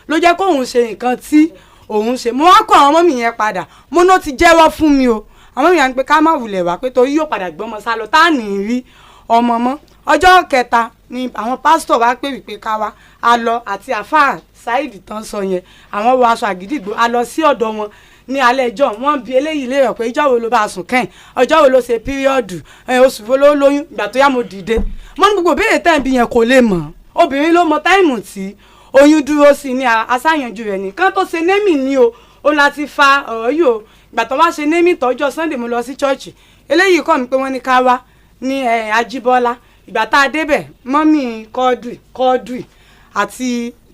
ló jẹ́ kó òun ṣe nǹkan tí òun ṣe mo wá kọ́ àwọn ọmọ mi yẹn padà mo ní ó ti jẹ́wọ́ fún mi o àwọn mi yẹn pé ká má wulẹ̀ wá pé torí yóò padà gbọ́mọ sá lọ tá à ní rí ọmọ mọ́ ọjọ́ kẹta ni àwọn pásítọ̀ wá pè wípé ká wá a lọ àti àfáà Saheed tán sọ yẹn àwọn wọ aṣọ Àgídìgbò a lọ sí ọ̀dọ̀ wọn ní alẹ́ ẹjọ́ wọ́n bi eléyìí léèrè pé ìjọ́ wo ló bá sùn kẹ́yìn ọjọ́ wo ló ṣe píríọ̀dù oṣù wo ló lóyún ìgbà tó yá mo dìde mo ní gbogbo béèrè tẹ́ ẹ̀ bí yẹn kò lè mọ̀ obìnrin ló mọ táìmù tí oyún dúró sí ní aṣáyanjú rẹ̀ nìkan tó ṣe némì ní o ó láti fa ọ̀rọ̀ yìí o ìgbà tó wá ṣe némì tọ́jọ́ Sunday mo lọ sí chọ́ọ̀chì eléyìí kọ́ mi pé wọ́n ní ká wá ní Ajíbọ́lá ìgbà tá a débẹ̀ mọ́mì kọ́ọ̀dùì àti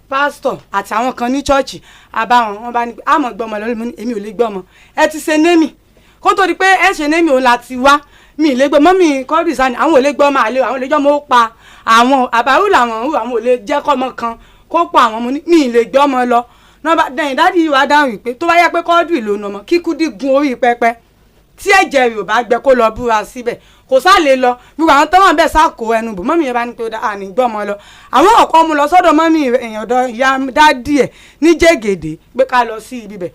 pásítọ̀ àti àwọn kan ní chọ́ọ̀chì àbáwọn wọn bá ní pé àmọ́ gbọ́mọ lọ́lẹ́ mi ní èmi ò lè gbọ́mọ ẹ ti ṣe némì kó tó di pé ẹ ṣe némì òun láti wá mi ì lè gbọ́ mọ́mì kọ́ọ̀dùì sani àwọn ò lè gbọ́mọ àlè àwọn ò lè gbọ́mọ ó pa àwọn àbáwò làwọn ò lè jẹ́ kọ́mọ kan kó pa àwọn ọmọ mi ì lè gbọ́mọ lọ nọmba dẹ̀yìn dádì wa dáhùn wípé tó bá yẹ pé kọ́ọ̀dùì ló nà ọmọ kíkú dígun orí pẹpẹ tí ẹ̀jẹ̀ rẹ̀ ò bá gbẹ kó lọ búra síbẹ̀ kò sá lè lọ gbogbo àwọn tó wọ́n bẹ́ẹ̀ sá kó ẹnu bò mọ́mì yẹn bá ní pé àní gbọ́mọ lọ àwọn ọ̀kan mu lọ sọ́dọ̀ mọ́mì èèyàn ọ̀dọ̀ ìyá dádì ẹ̀ ní jẹ́gẹ̀dẹ̀ pé ká lọ sí ibi bẹ̀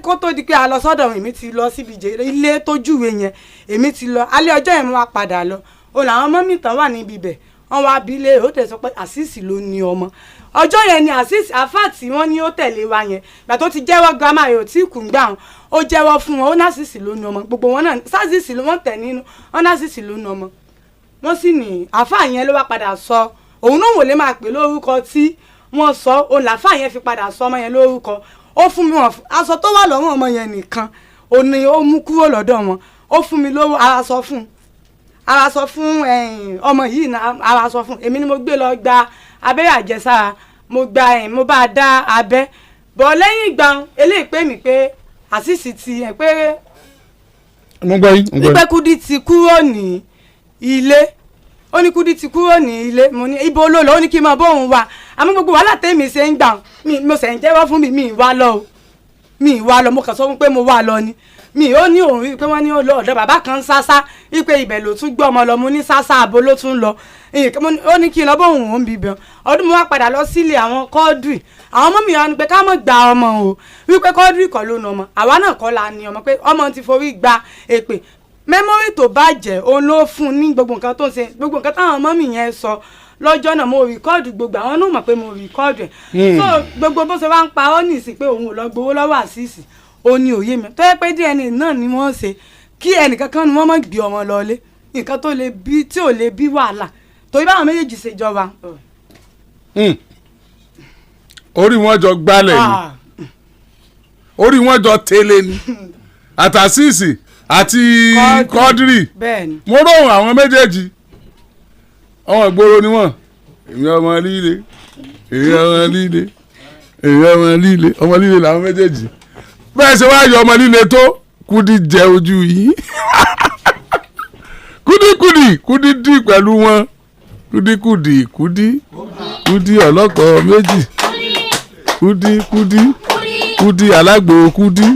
kó tó di pé a lọ sọ́dọ̀ èmi ti lọ síbi ilé tó júwe yẹn èmi ti lọ alẹ́ ọjọ́ yẹn mo wá padà lọ o làwọn mọ́mì tán wà níbi bẹ̀ wọ́n wá bí lé ó tẹ̀ sọ pé àṣìṣì ló ní ọmọ ọjọ́ yẹn ni àṣìṣì àfáà tí wọ́n ní ó tẹ̀lé wa yẹn gbà tó ti jẹ́wọ́ girama rẹ̀ ò tí kù ń gbà wọn ó jẹ́wọ́ fún wọn ó násìsì ló ní ọmọ gbogbo wọn náà sásìsì ló wọ́n tẹ̀ nínú wọn násìsì ló ní ọmọ wọ́n sì ní àfáà yẹn ló wá padà sọ òun náà wò lè máa pè lórúkọ tí wọ́n sọ òun làfáà yẹn fi padà sọ ọmọ yẹn lórúkọ ó fún mi wọn aṣọ tó wà lọ́wọ́ ọmọ yẹn nìkan ó ní ó mú kúrò lọ́dọ̀ wọn ó fún mi lówó ara sọ fún ọmọ yìí náà ara sọ fún èmi ni mo gbé lọ gba abẹ́rẹ́ àjẹsára mo bá a dá abẹ́ bọ̀ lẹ́yìn ìgbà eléyìí pè mí pé àṣìṣì ti ẹ̀ pé ìpè Kúdí ti kúrò ní ilé ó ní Kúdí ti kúrò ní ilé mo ní ibo ló lọ ó ní kí n máa bóun wà àmọ́ gbogbo wàhálà tèmi ṣe ń gbà mo ṣe ń jẹ́wọ́ fún mi ìwà lọ mo kàn sọ fún pé mo wà lọ ni ó ní òun rí i pé wọ́n ní ó lọ ọ̀dọ̀ bàbá kan ṣáṣá wípé ibẹ̀ ló tún gbé ọmọ lọ mo ní ṣáṣá abo ló tún lọ ó ní kí n lọ bóun òun bíbẹ̀ ọdún mo wá padà lọ sílé àwọn kọ́ọ̀dùì àwọn ọmọ mi wá ní pé ká mọ̀ gba ọmọ o wípé kọ́ọ̀dùì kọ́ ló na ọmọ àwa náà kọ́ la ní ọmọ pé ọmọ ti forí gba èpè mẹ́mórì tó bàjẹ́ òun ló fún ní gbogbo nǹkan tó ń ṣe gbogbo nǹkan táwọn ọmọ mi yẹn sọ lọ́jọ́ náà mo rìkọ́ọ̀dù gbogbo àwọn náà mọ̀ pé mo rìkọ́ọ̀dù ẹ̀ so gbogbo bó ṣe wá ń pa ọ́ nìsín pé òun ò lọ gbowó lọ́wọ́ àṣìṣì ó ní òye mi tó yẹ pé DNA náà ni wọ́n ṣe kí ẹnìkankan ni wọ́n mọ̀ gbé ọmọ lọlé nǹkan tó lè bí tí ò lè bí wàhálà torí báwọn méjèèjì ṣe jọba. orí wọn jọ gbálẹ̀ ni orí wọn jọ tẹ́lẹ̀ ni àtàṣìṣì àti kọ́dírì mo rọrùn àwọn méjèèjì ọmọ ìgboro ni wọn èmi ọmọ líle ọmọ líle làwọn méjèèjì bẹ́ẹ̀ ṣe wá yọ ọmọ líle tó Kúdí jẹ ojú yìí Kúdí dì pẹ̀lú wọn Kúdí ọlọ́kọ̀ méjì Kúdí alágbò Kúdí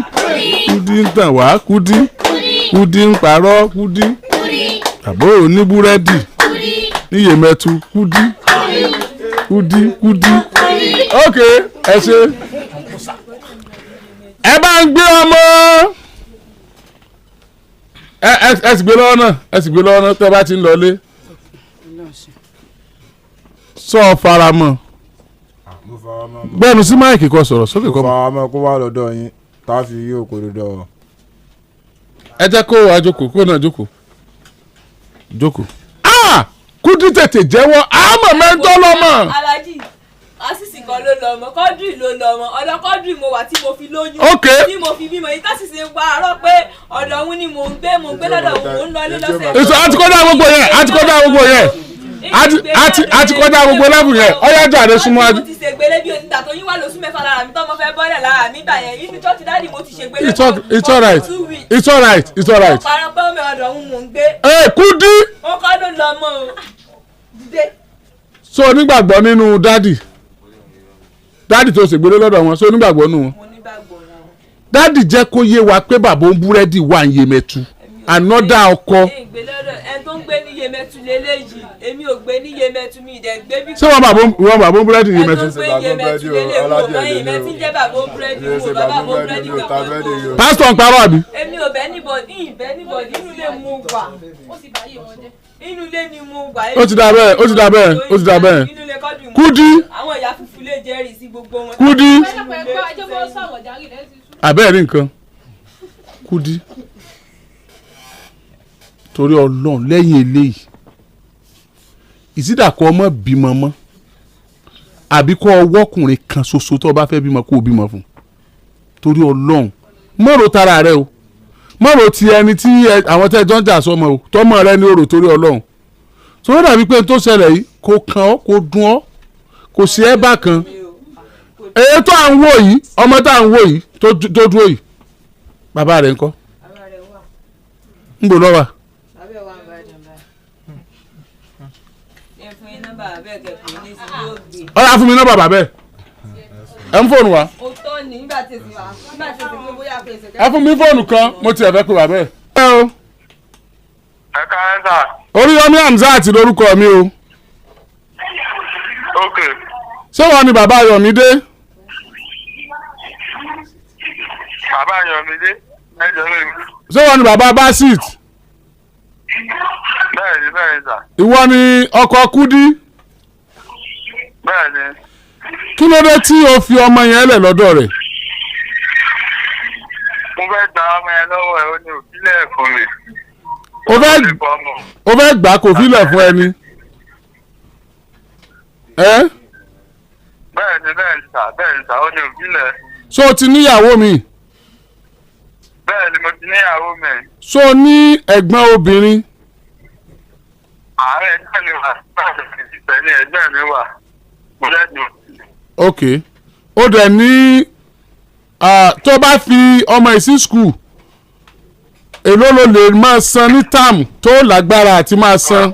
ń tàn wá Kúdí ń parọ́ Kúdí àbó oníbúrẹ́dì níyèmẹ́tu Kúdí ok ẹ ṣe ẹ bá ń gbé ọmọ ẹ sì gbé lọ́wọ́ náà tẹ́ bá ti ń lọlé sọ faramọ́ gbẹ́nu sí máìkì kan sọ̀rọ̀ sókè kọ́ mọ́. faramọ́ kó wá lọ́dọ̀ yín tá a fi yí òkòrò dọ̀. ẹ jẹ́ kó wàá jókòó kó náà jókòó. Kúdí tètè jẹ́wọ́ àmọ́ mẹ́ńtọ́ lọ́mọ. Aláàjì àṣìṣì kan ló lọ ọmọ Kọ́dírì ló lọ ọmọ ọ̀dọ̀ Kọ́dírì mo wà tí mo fi lóyún tí mo fi bímọ yìí tásìsì ń pa àárọ̀ pé ọ̀dọ̀ òun ni mò ń gbé lọ́dọ̀ òun ń lọlé lọ́sẹ̀. èso àti kọjá gbogbo yẹn àti kọjá gbogbo lẹ́bùn yẹn ọ̀yá jáde súnmọ́ àjù. mo ti ṣègbélé bí òtítà tó yín wà lóṣù mẹ́fà lára mi tọ́mọ fẹ́ bọ́lẹ̀ lára mi gbà yẹn inú chọ́ọ̀tì dáàdì mo ti ṣègbélé. It's all right. mo parọ́ pé ọmọ ọ̀dọ̀ òun mò ń gbé. Kúdí. ó kọ́ ló lọ mọ́ o. so onígbàgbọ́ nínú dádì tó ṣègbélé lọ́dọ̀ wọn so onígbàgbọ́ nù wọn. dádì jẹ́ kó yé wa pé bàbá ń búrẹ́dì wà ń Yemẹtu ànọ́dà ọkọ. ẹ tó ń gbé ní Yemẹtu lélẹ́yìí èmi ò gbé ní Yemẹtu mi ìdẹ̀ gbé bí. ṣé wọn bàbá ń búrẹ́dì Yemẹtu. ẹ tó ń gbé Yemẹtu lélẹ́yìí wò bá Yemẹtu jẹ́ bàbá ń búrẹ́dì wò bàbá ń búrẹ́dì kankan. pásítọ̀ ń parọ́ àbí. èmi ò bẹ́ níbọ̀dì inú ilé mo wà inú ilé ni mo wà. ó ti dà bẹ́ẹ̀ Kúdí. àwọn ìyá fífi lè jẹ́rìí sí gbogbo wọn. Kúdí. àbẹ́ẹ̀ rí nǹkan Kúdí torí Ọlọ́run lẹ́yìn eléyìí ìsídàkọ ọmọ bímọ mọ́ àbí kọ́ ọwọ́kùnrin kan ṣoṣo tó bá fẹ́ bímọ kó o bímọ fún torí Ọlọ́run mọ̀rọ̀ tara rẹ o mọ̀rọ̀ ti ẹni tí àwọn tẹ́ jọ ń jà sọmọ o tọmọ rẹ ní ọ̀rọ̀ torí Ọlọ́run tó dàbí pé tó ṣẹlẹ̀ yìí kò kàn ọ́ kò dùn ọ́ kò sí ẹ́ bá kan èyí tó à ń wò yìí ọmọ tá à ń wò yìí tó dúró yìí bàbá rẹ̀ ńkọ́ ń bò lọ́wọ́. ọ̀rọ̀ fún mi nọ́mbà bàbá ẹ̀ ń fóònù wa. ẹ fún mi fóònù kan mo tiẹ̀ fẹ́ pé bàbá ẹ̀. ẹ káyọ̀ sà. Oríyọmí Hamzat lórúkọ mi o. ok. ṣé wọn ni bàbá Yọ̀mídé. bàbá Yọ̀mídé ẹ jọ lórí. ṣé wọn ni bàbá Basit. bẹ́ẹ̀ni sà. ìwọ ni ọkọ Kúdí. bẹ́ẹ̀ni. kí ló dé tí o fi ọmọ yẹn lẹ̀ lọ́dọ̀ rẹ̀. mo fẹ́ gba ọmọ yẹn lọ́wọ́ ẹ̀ ó ní òbílẹ̀ fún mi. o fẹ́ gbà kò fílẹ̀ fún ẹni. bẹ́ẹ̀ni sà ó ní òbílẹ̀. so o ti níyàwó mi. bẹ́ẹ̀ni mo ti níyàwó mi. so o ní ẹ̀gbọ́n obìnrin. ààrẹ ẹgbẹ́ mi wà pẹ̀lú ẹgbẹ́ mi wà mo lẹ́nu. ok ó dẹ̀ ní tó bá fi ọmọ yìí sí skul èló ló lè máa san ní táàmù tó lágbára àti máa san.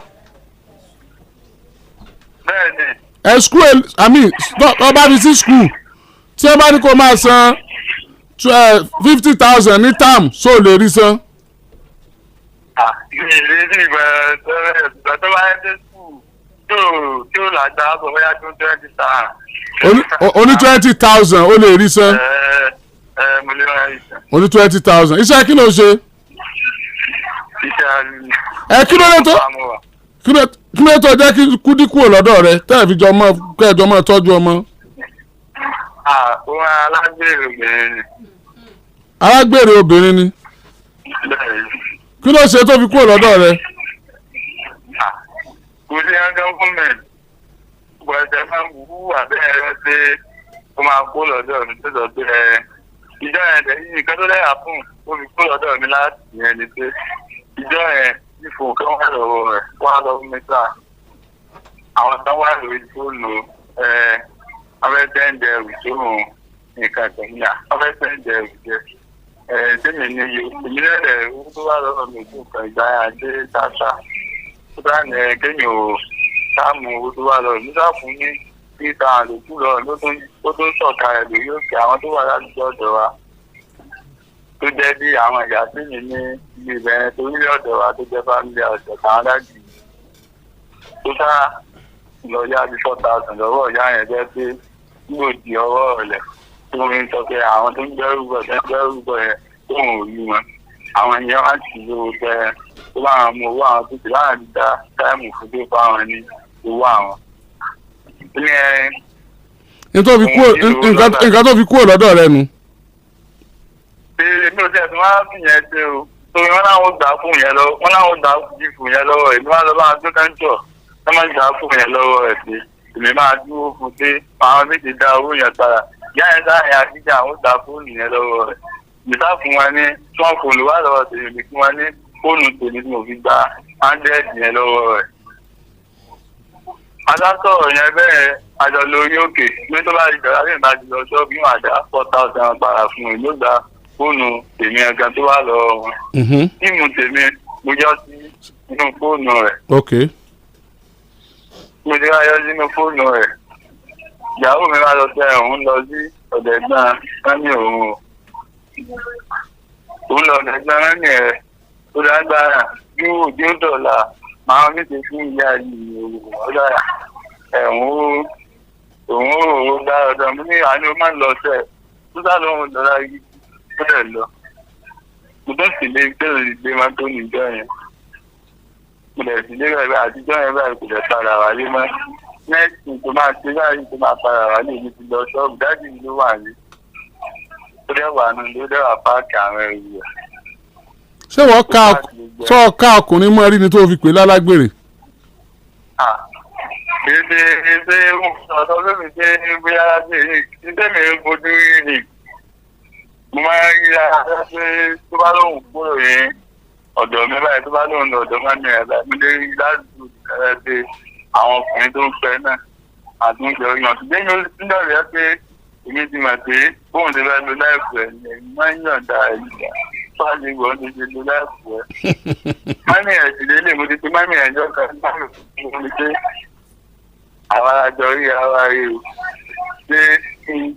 bẹ́ẹ̀ni. ẹ skul tó bá fi sí skul tí ẹ bá ní kó máa san 50,000 ní táàmù so lè rí san. ìrírí ìgbà tó bá yẹ dé skul tí ó lágbára bọ̀ bóyá tó 20,000. o ní 20,000 ó lè rí san. mo lè ra ìsàn. o ní 20,000 iṣẹ́ kí ló ṣe. kí ló tó jẹ́ kí Kúdí kúrò lọ́dọ̀ rẹ tẹ́ẹ̀ fi jọ mọ́ kẹ́ẹ̀jọ mọ́ tọ́jú ọmọ. òun alágbèrè obìnrin ni. alágbèrè obìnrin ni. kí ló ṣe tó fi kúrò lọ́dọ̀ rẹ. kò sí ẹgbẹ́ fún mi gbọ́dọ̀ máa ń wúwà bẹ́ẹ̀ rẹ pé ó máa kó lọ́dọ̀ mi tó lọ pé ìjọ yẹn tẹ̀ yìí nǹkan tó lẹ́yà fún ó fi kó lọ́dọ̀ mi láti yẹn ni pé ìjọ yẹn ìfò kan wà lọ́wọ́ rẹ̀ wà lọ́wọ́ mẹ́ta àwọn tán wà lórí fóònù afẹ́fẹ́ ẹ̀rù tó hùn nǹkan tẹ̀yìnà afẹ́fẹ́ ẹ̀rù jẹ́ tẹ́mi ní iye èmi lẹ́rẹ̀ owó tó wà lọ́wọ́ mi fún nǹkan ìgbà ajé tàṣà tó bá ní kéèyàn ò sáàmù owó tó wà lọ́wọ́ mi sáà fún ní títa àlòkù lọ́wọ́ ló tó ń sọ̀ka ẹ̀ lórí òkè àwọn tó wà láti ọ̀dọ̀ wa tó jẹ́ bí àwọn ìyá sí mi ní ibi ìbẹ̀rẹ̀ tó nílé ọ̀dọ̀ wa tó jẹ́ fámílì ọ̀dọ̀ táwọn dájú tó sá lọ yá bí 4,000 lọ́wọ́ ìyá yẹn jẹ́ pé yóò di ọwọ́ rẹ̀ tó ń sọ pé àwọn tó ń gbẹ́rù bọ̀ yẹn tó ń rí wọn àwọn yẹn wá sí lówó tẹ tó bá wọn mú owó àwọn tó ti láàrin dá táìmù fún tó bá wọn ní owó àwọn. nǹkan tó fi kúrò lọ́dọ̀ rẹ nu. èmi ò tẹ̀ tí wọ́n á fi yẹn ṣe o torí wọ́n láwọn gbà fún yẹn lọ wọ́n láwọn gbà fún yẹn lọ́wọ́ èmi wá lọ bá wọn tó kẹ́ńtọ̀ wọ́n máa ń gbà fún yẹn lọ́wọ́ ẹ̀ pé èmi máa dúró fún pé àwọn méjì dá owó yẹn padà ìyá yẹn sáàyè àdíjà àwọn gbà fóònù yẹn lọ́wọ́ rẹ̀ ìta fún wọn ní tí wọ́n fòlù wá lọ́wọ́ tèmi bí fún wọn ní fóònù tèmi tí mo fi gba 100 yẹn lọ́wọ́ rẹ̀. adásọ̀rọ̀ yẹn bẹ́ẹ̀ àjọ lórí òkè pé tó bá di dọ̀là lè má di lọ ṣọ́ọ̀bù yóò àdá 4,000 para fún un ló gba fóònù tèmi ẹ̀gán tó wà lọ́wọ́ wọn. tíìmù tèmi mo yọ sí inú fóònù rẹ̀. mo ti wá yọ sínú fóònù rẹ̀. ìyàwó mi wá lọ tẹ òun lọ sí ọ̀dọ̀ ẹ̀gbọ́n sani òun lọ ọ̀dọ̀ ẹ̀gbọ́n sani rẹ̀ tó lágbára yóò dín dọ̀là máa ní ti fún ìyá yìí ọ̀dọ̀ òun ò dá ọ̀dọ̀ mi ní àánú máa ń lọ sẹ́ẹ̀ tó sá lóhun dọ̀là yìí tó lẹ̀ lọ mo tó sì lé tẹ́lẹ̀ ìgbé máa tó níjọ́ yẹn mo lẹ̀ sí lé rẹ̀ àtijọ́ yẹn báyìí kò lẹ̀ padà wálé mọ́ nẹ́ẹ̀sì tó máa ṣe báyìí tó máa padà wálé mi ti lọ ṣọ́ọ̀bù dájú mi ló wà ní tó dẹ́wà nù ló dẹ́wà páàkì àwọn ẹrù rẹ̀. ṣé wọ́n ká ọkùnrin mọ́ rí ni tó fi pè lálágbèrè. Èdè ọ̀dọ́ lómi jẹ́ bóyá ṣe mi fojú rí ni. Mo máa ń rí ara pé tó bá lóhùn kúrò yẹn ọ̀dọ̀ mi báyìí tó bá lóhùn ọ̀dọ̀ máa ń rìn ẹ̀dá mi lè rí láti ṣe àwọn ọkùnrin tó ń fẹ́ náà àtúnṣe ọyàn. Ṣùgbọ́n yóò ń dọ̀rẹ́ pé èmi ti mọ̀ pé bóun ti fẹ́ lo láìpẹ́ ẹ̀ máa ń yànda ẹ̀yà fáàlì ìwọ̀n ti ṣe lo láìpẹ́. Mami ẹ̀ sì lélẹ̀ mo ti fi mami ẹ̀ jọ kan mo ti ṣe àwọn àjọ rí ara rí o ṣé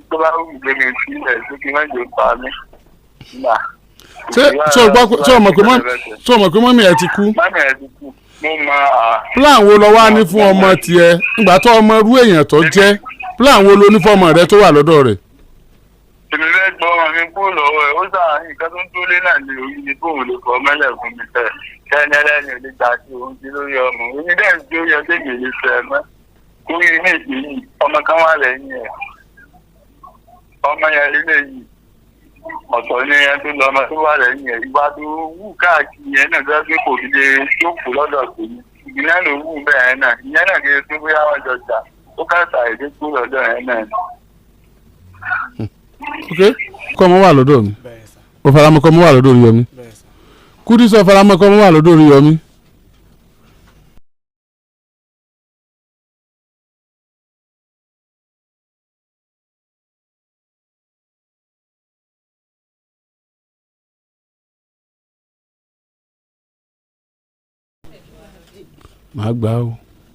tó bá wù gbé mi sílẹ̀ tó kí má jò pa mí. Ṣé o mọ̀ pé mami ẹ̀ ti kú? Mami ẹ̀ ti kú. Mo máa. Plan wo lo wá ní fún ọmọ tiẹ̀ nígbà tó ọmọ irú èèyàn tó jẹ́ plan wo lo ní fún ọmọ rẹ tó wà lọ́dọ̀ rẹ̀? Èmi fẹ́ gbọ́ ọmọ mi kúrò lọ́wọ́ ẹ̀ ó sà nǹkan tó ń dúró náà ní orí ni bóun lè fọ́ mẹ́lẹ̀ fún mi fẹ́ kẹ́ni ẹlẹ́ni ò lè gbà sí òun sí lórí ọmọ èmi dẹ́n tí ó yẹ kéèké lè fẹ́ mọ́ kórí ní ìsinyìí ọmọ kan wà lẹ́yìn ẹ̀ ọmọ yẹn lílé yìí ọ̀tọ̀ ní ẹni tó lọ ọmọ tó wà lẹ́yìn ẹ̀ ìwà tó wù káàkiri yẹn náà tó gbé kò fi lè jókòó lọ́dọ̀ tèmi ìgbìnà ló wù bẹ́ẹ̀ náà ìyẹn náà kiri tó bóyá wọn jọ jà ó káàtà èdè kú lọ́dọ̀ yẹn náà. Ok, kọ́ ọmọ wà lọ́dọ̀ mi o faramọ́ kọ́ ọmọ wà lọ́dọ̀ Oríyọmí Kúdí sọ faramọ́ kọ́ ọmọ wà lọ́dọ̀ Oríyọmí. màá gbà ó.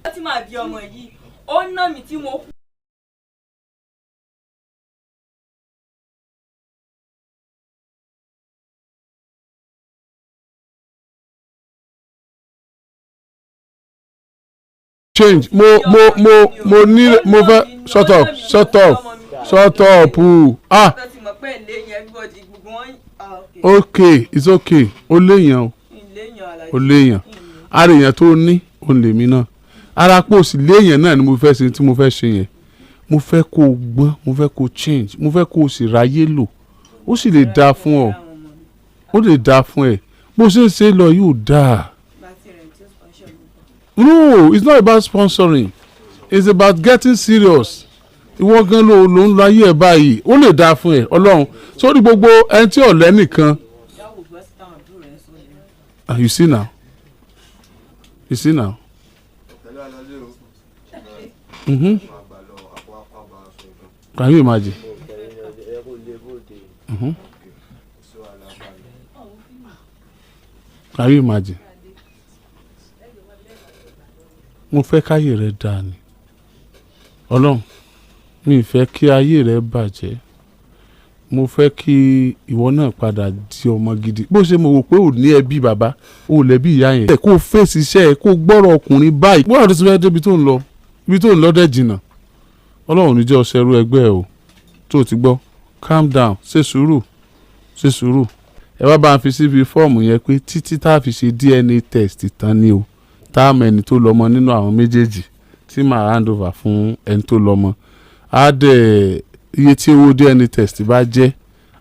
ó ti máa bí ọmọ yìí ó ná mi tí mo kú. change mo ní mo fẹ́ shut up ah okay it's okay ó léèyàn ó léèyàn ara èèyàn tó ní òun lèmi náà ara pò sí léèyàn náà ni mo fẹ́ ṣe tí mo fẹ́ ṣe yẹn mo fẹ́ kó o gbọ́n mo fẹ́ kó o change mo fẹ́ kó o sì ráyé lò ó sì lè dáa fún ọ ó lè dáa fún ẹ bó ṣe ń ṣe lọ yóò dáa. No, it's not about sponsoring. It's about getting serious. Ìwọ gan ló ń lo ayé ẹ̀ báyìí. Ó lè dáa fún ẹ, Ọlọ́run. Sórí gbogbo ẹni tí ọ̀lẹ́ nìkan. You see now? You see now? Mm-hmm. Can you imagine? Mm-hmm. Can you imagine? Mo fẹ́ káyé rẹ dáa ni Ọlọ́run mi fẹ́ kí ayé rẹ bàjẹ́ mo fẹ́ kí ìwọ náà padà di ọmọ gidi bó ṣe mo wò pé ò ní ẹbí bàbá ò lẹ́bí ìyá yẹn kó o fèsì iṣẹ́ ẹ kó o gbọ́rọ̀ ọkùnrin báyìí bó àdúgbò fẹ́ débi tó ń lọ ibi tó ń lọ dẹ̀ jìnnà Ọlọ́run ní jẹ́ ọ̀sẹ̀ rú ẹgbẹ́ ẹ o tó ti gbọ́ calm down ṣe sùúrù ẹ wá bá ń fi síbi fọ́ọ̀mù yẹn pé títí tá a fi ṣe DNA test tán ni o táàmù ẹni tó lọ́mọ nínú àwọn méjèèjì tí màá hand over fún ẹni tó lọ́mọ á dẹ̀ iye tí owó DNA test bá jẹ́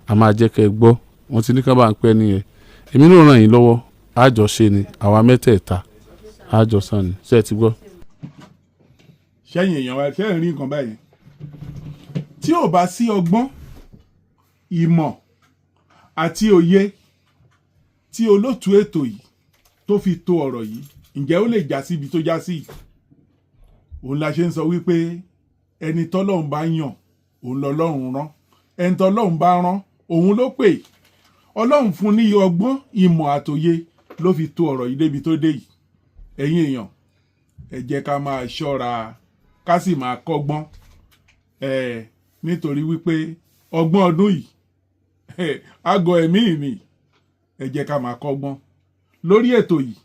a máa jẹ́ kẹ́ ẹ gbọ́ wọ́n ti ní ká bá ń pẹ́ nìyẹn èmi náà ràn yín lọ́wọ́ àjọṣe ni àwa mẹ́tẹ̀ẹ̀ta àjọsán ni ṣé ẹ ti gbọ́. sẹ́yìn èèyàn wa fẹ́ẹ́ rí nǹkan báyìí tí ò bá sí ọgbọ́n ìmọ̀ àti òye tí olóòtú ètò yìí tó fi tó ọ̀rọ̀ yìí ǹjẹ́ ó lè já sí ibi tó já sí òun la ṣe ń sọ wípé ẹni tọ́lọ́run bá yàn òun lọ́lọ́run rán ẹni tọ́lọ́run bá rán òun ló pè Ọlọ́run fún ní ọgbọ́n ìmọ̀ àtòye ló fi tó ọ̀rọ̀ yìí débi tó dé yìí ẹ̀yin èèyàn ẹ jẹ́ ká máa ṣọ́ra ká sì máa kọ́gbọ́n nítorí wípé ọgbọ́n ọdún yìí àgọ́ ẹ̀mí mi ẹ jẹ́ ká máa kọ́gbọ́n lórí ètò yìí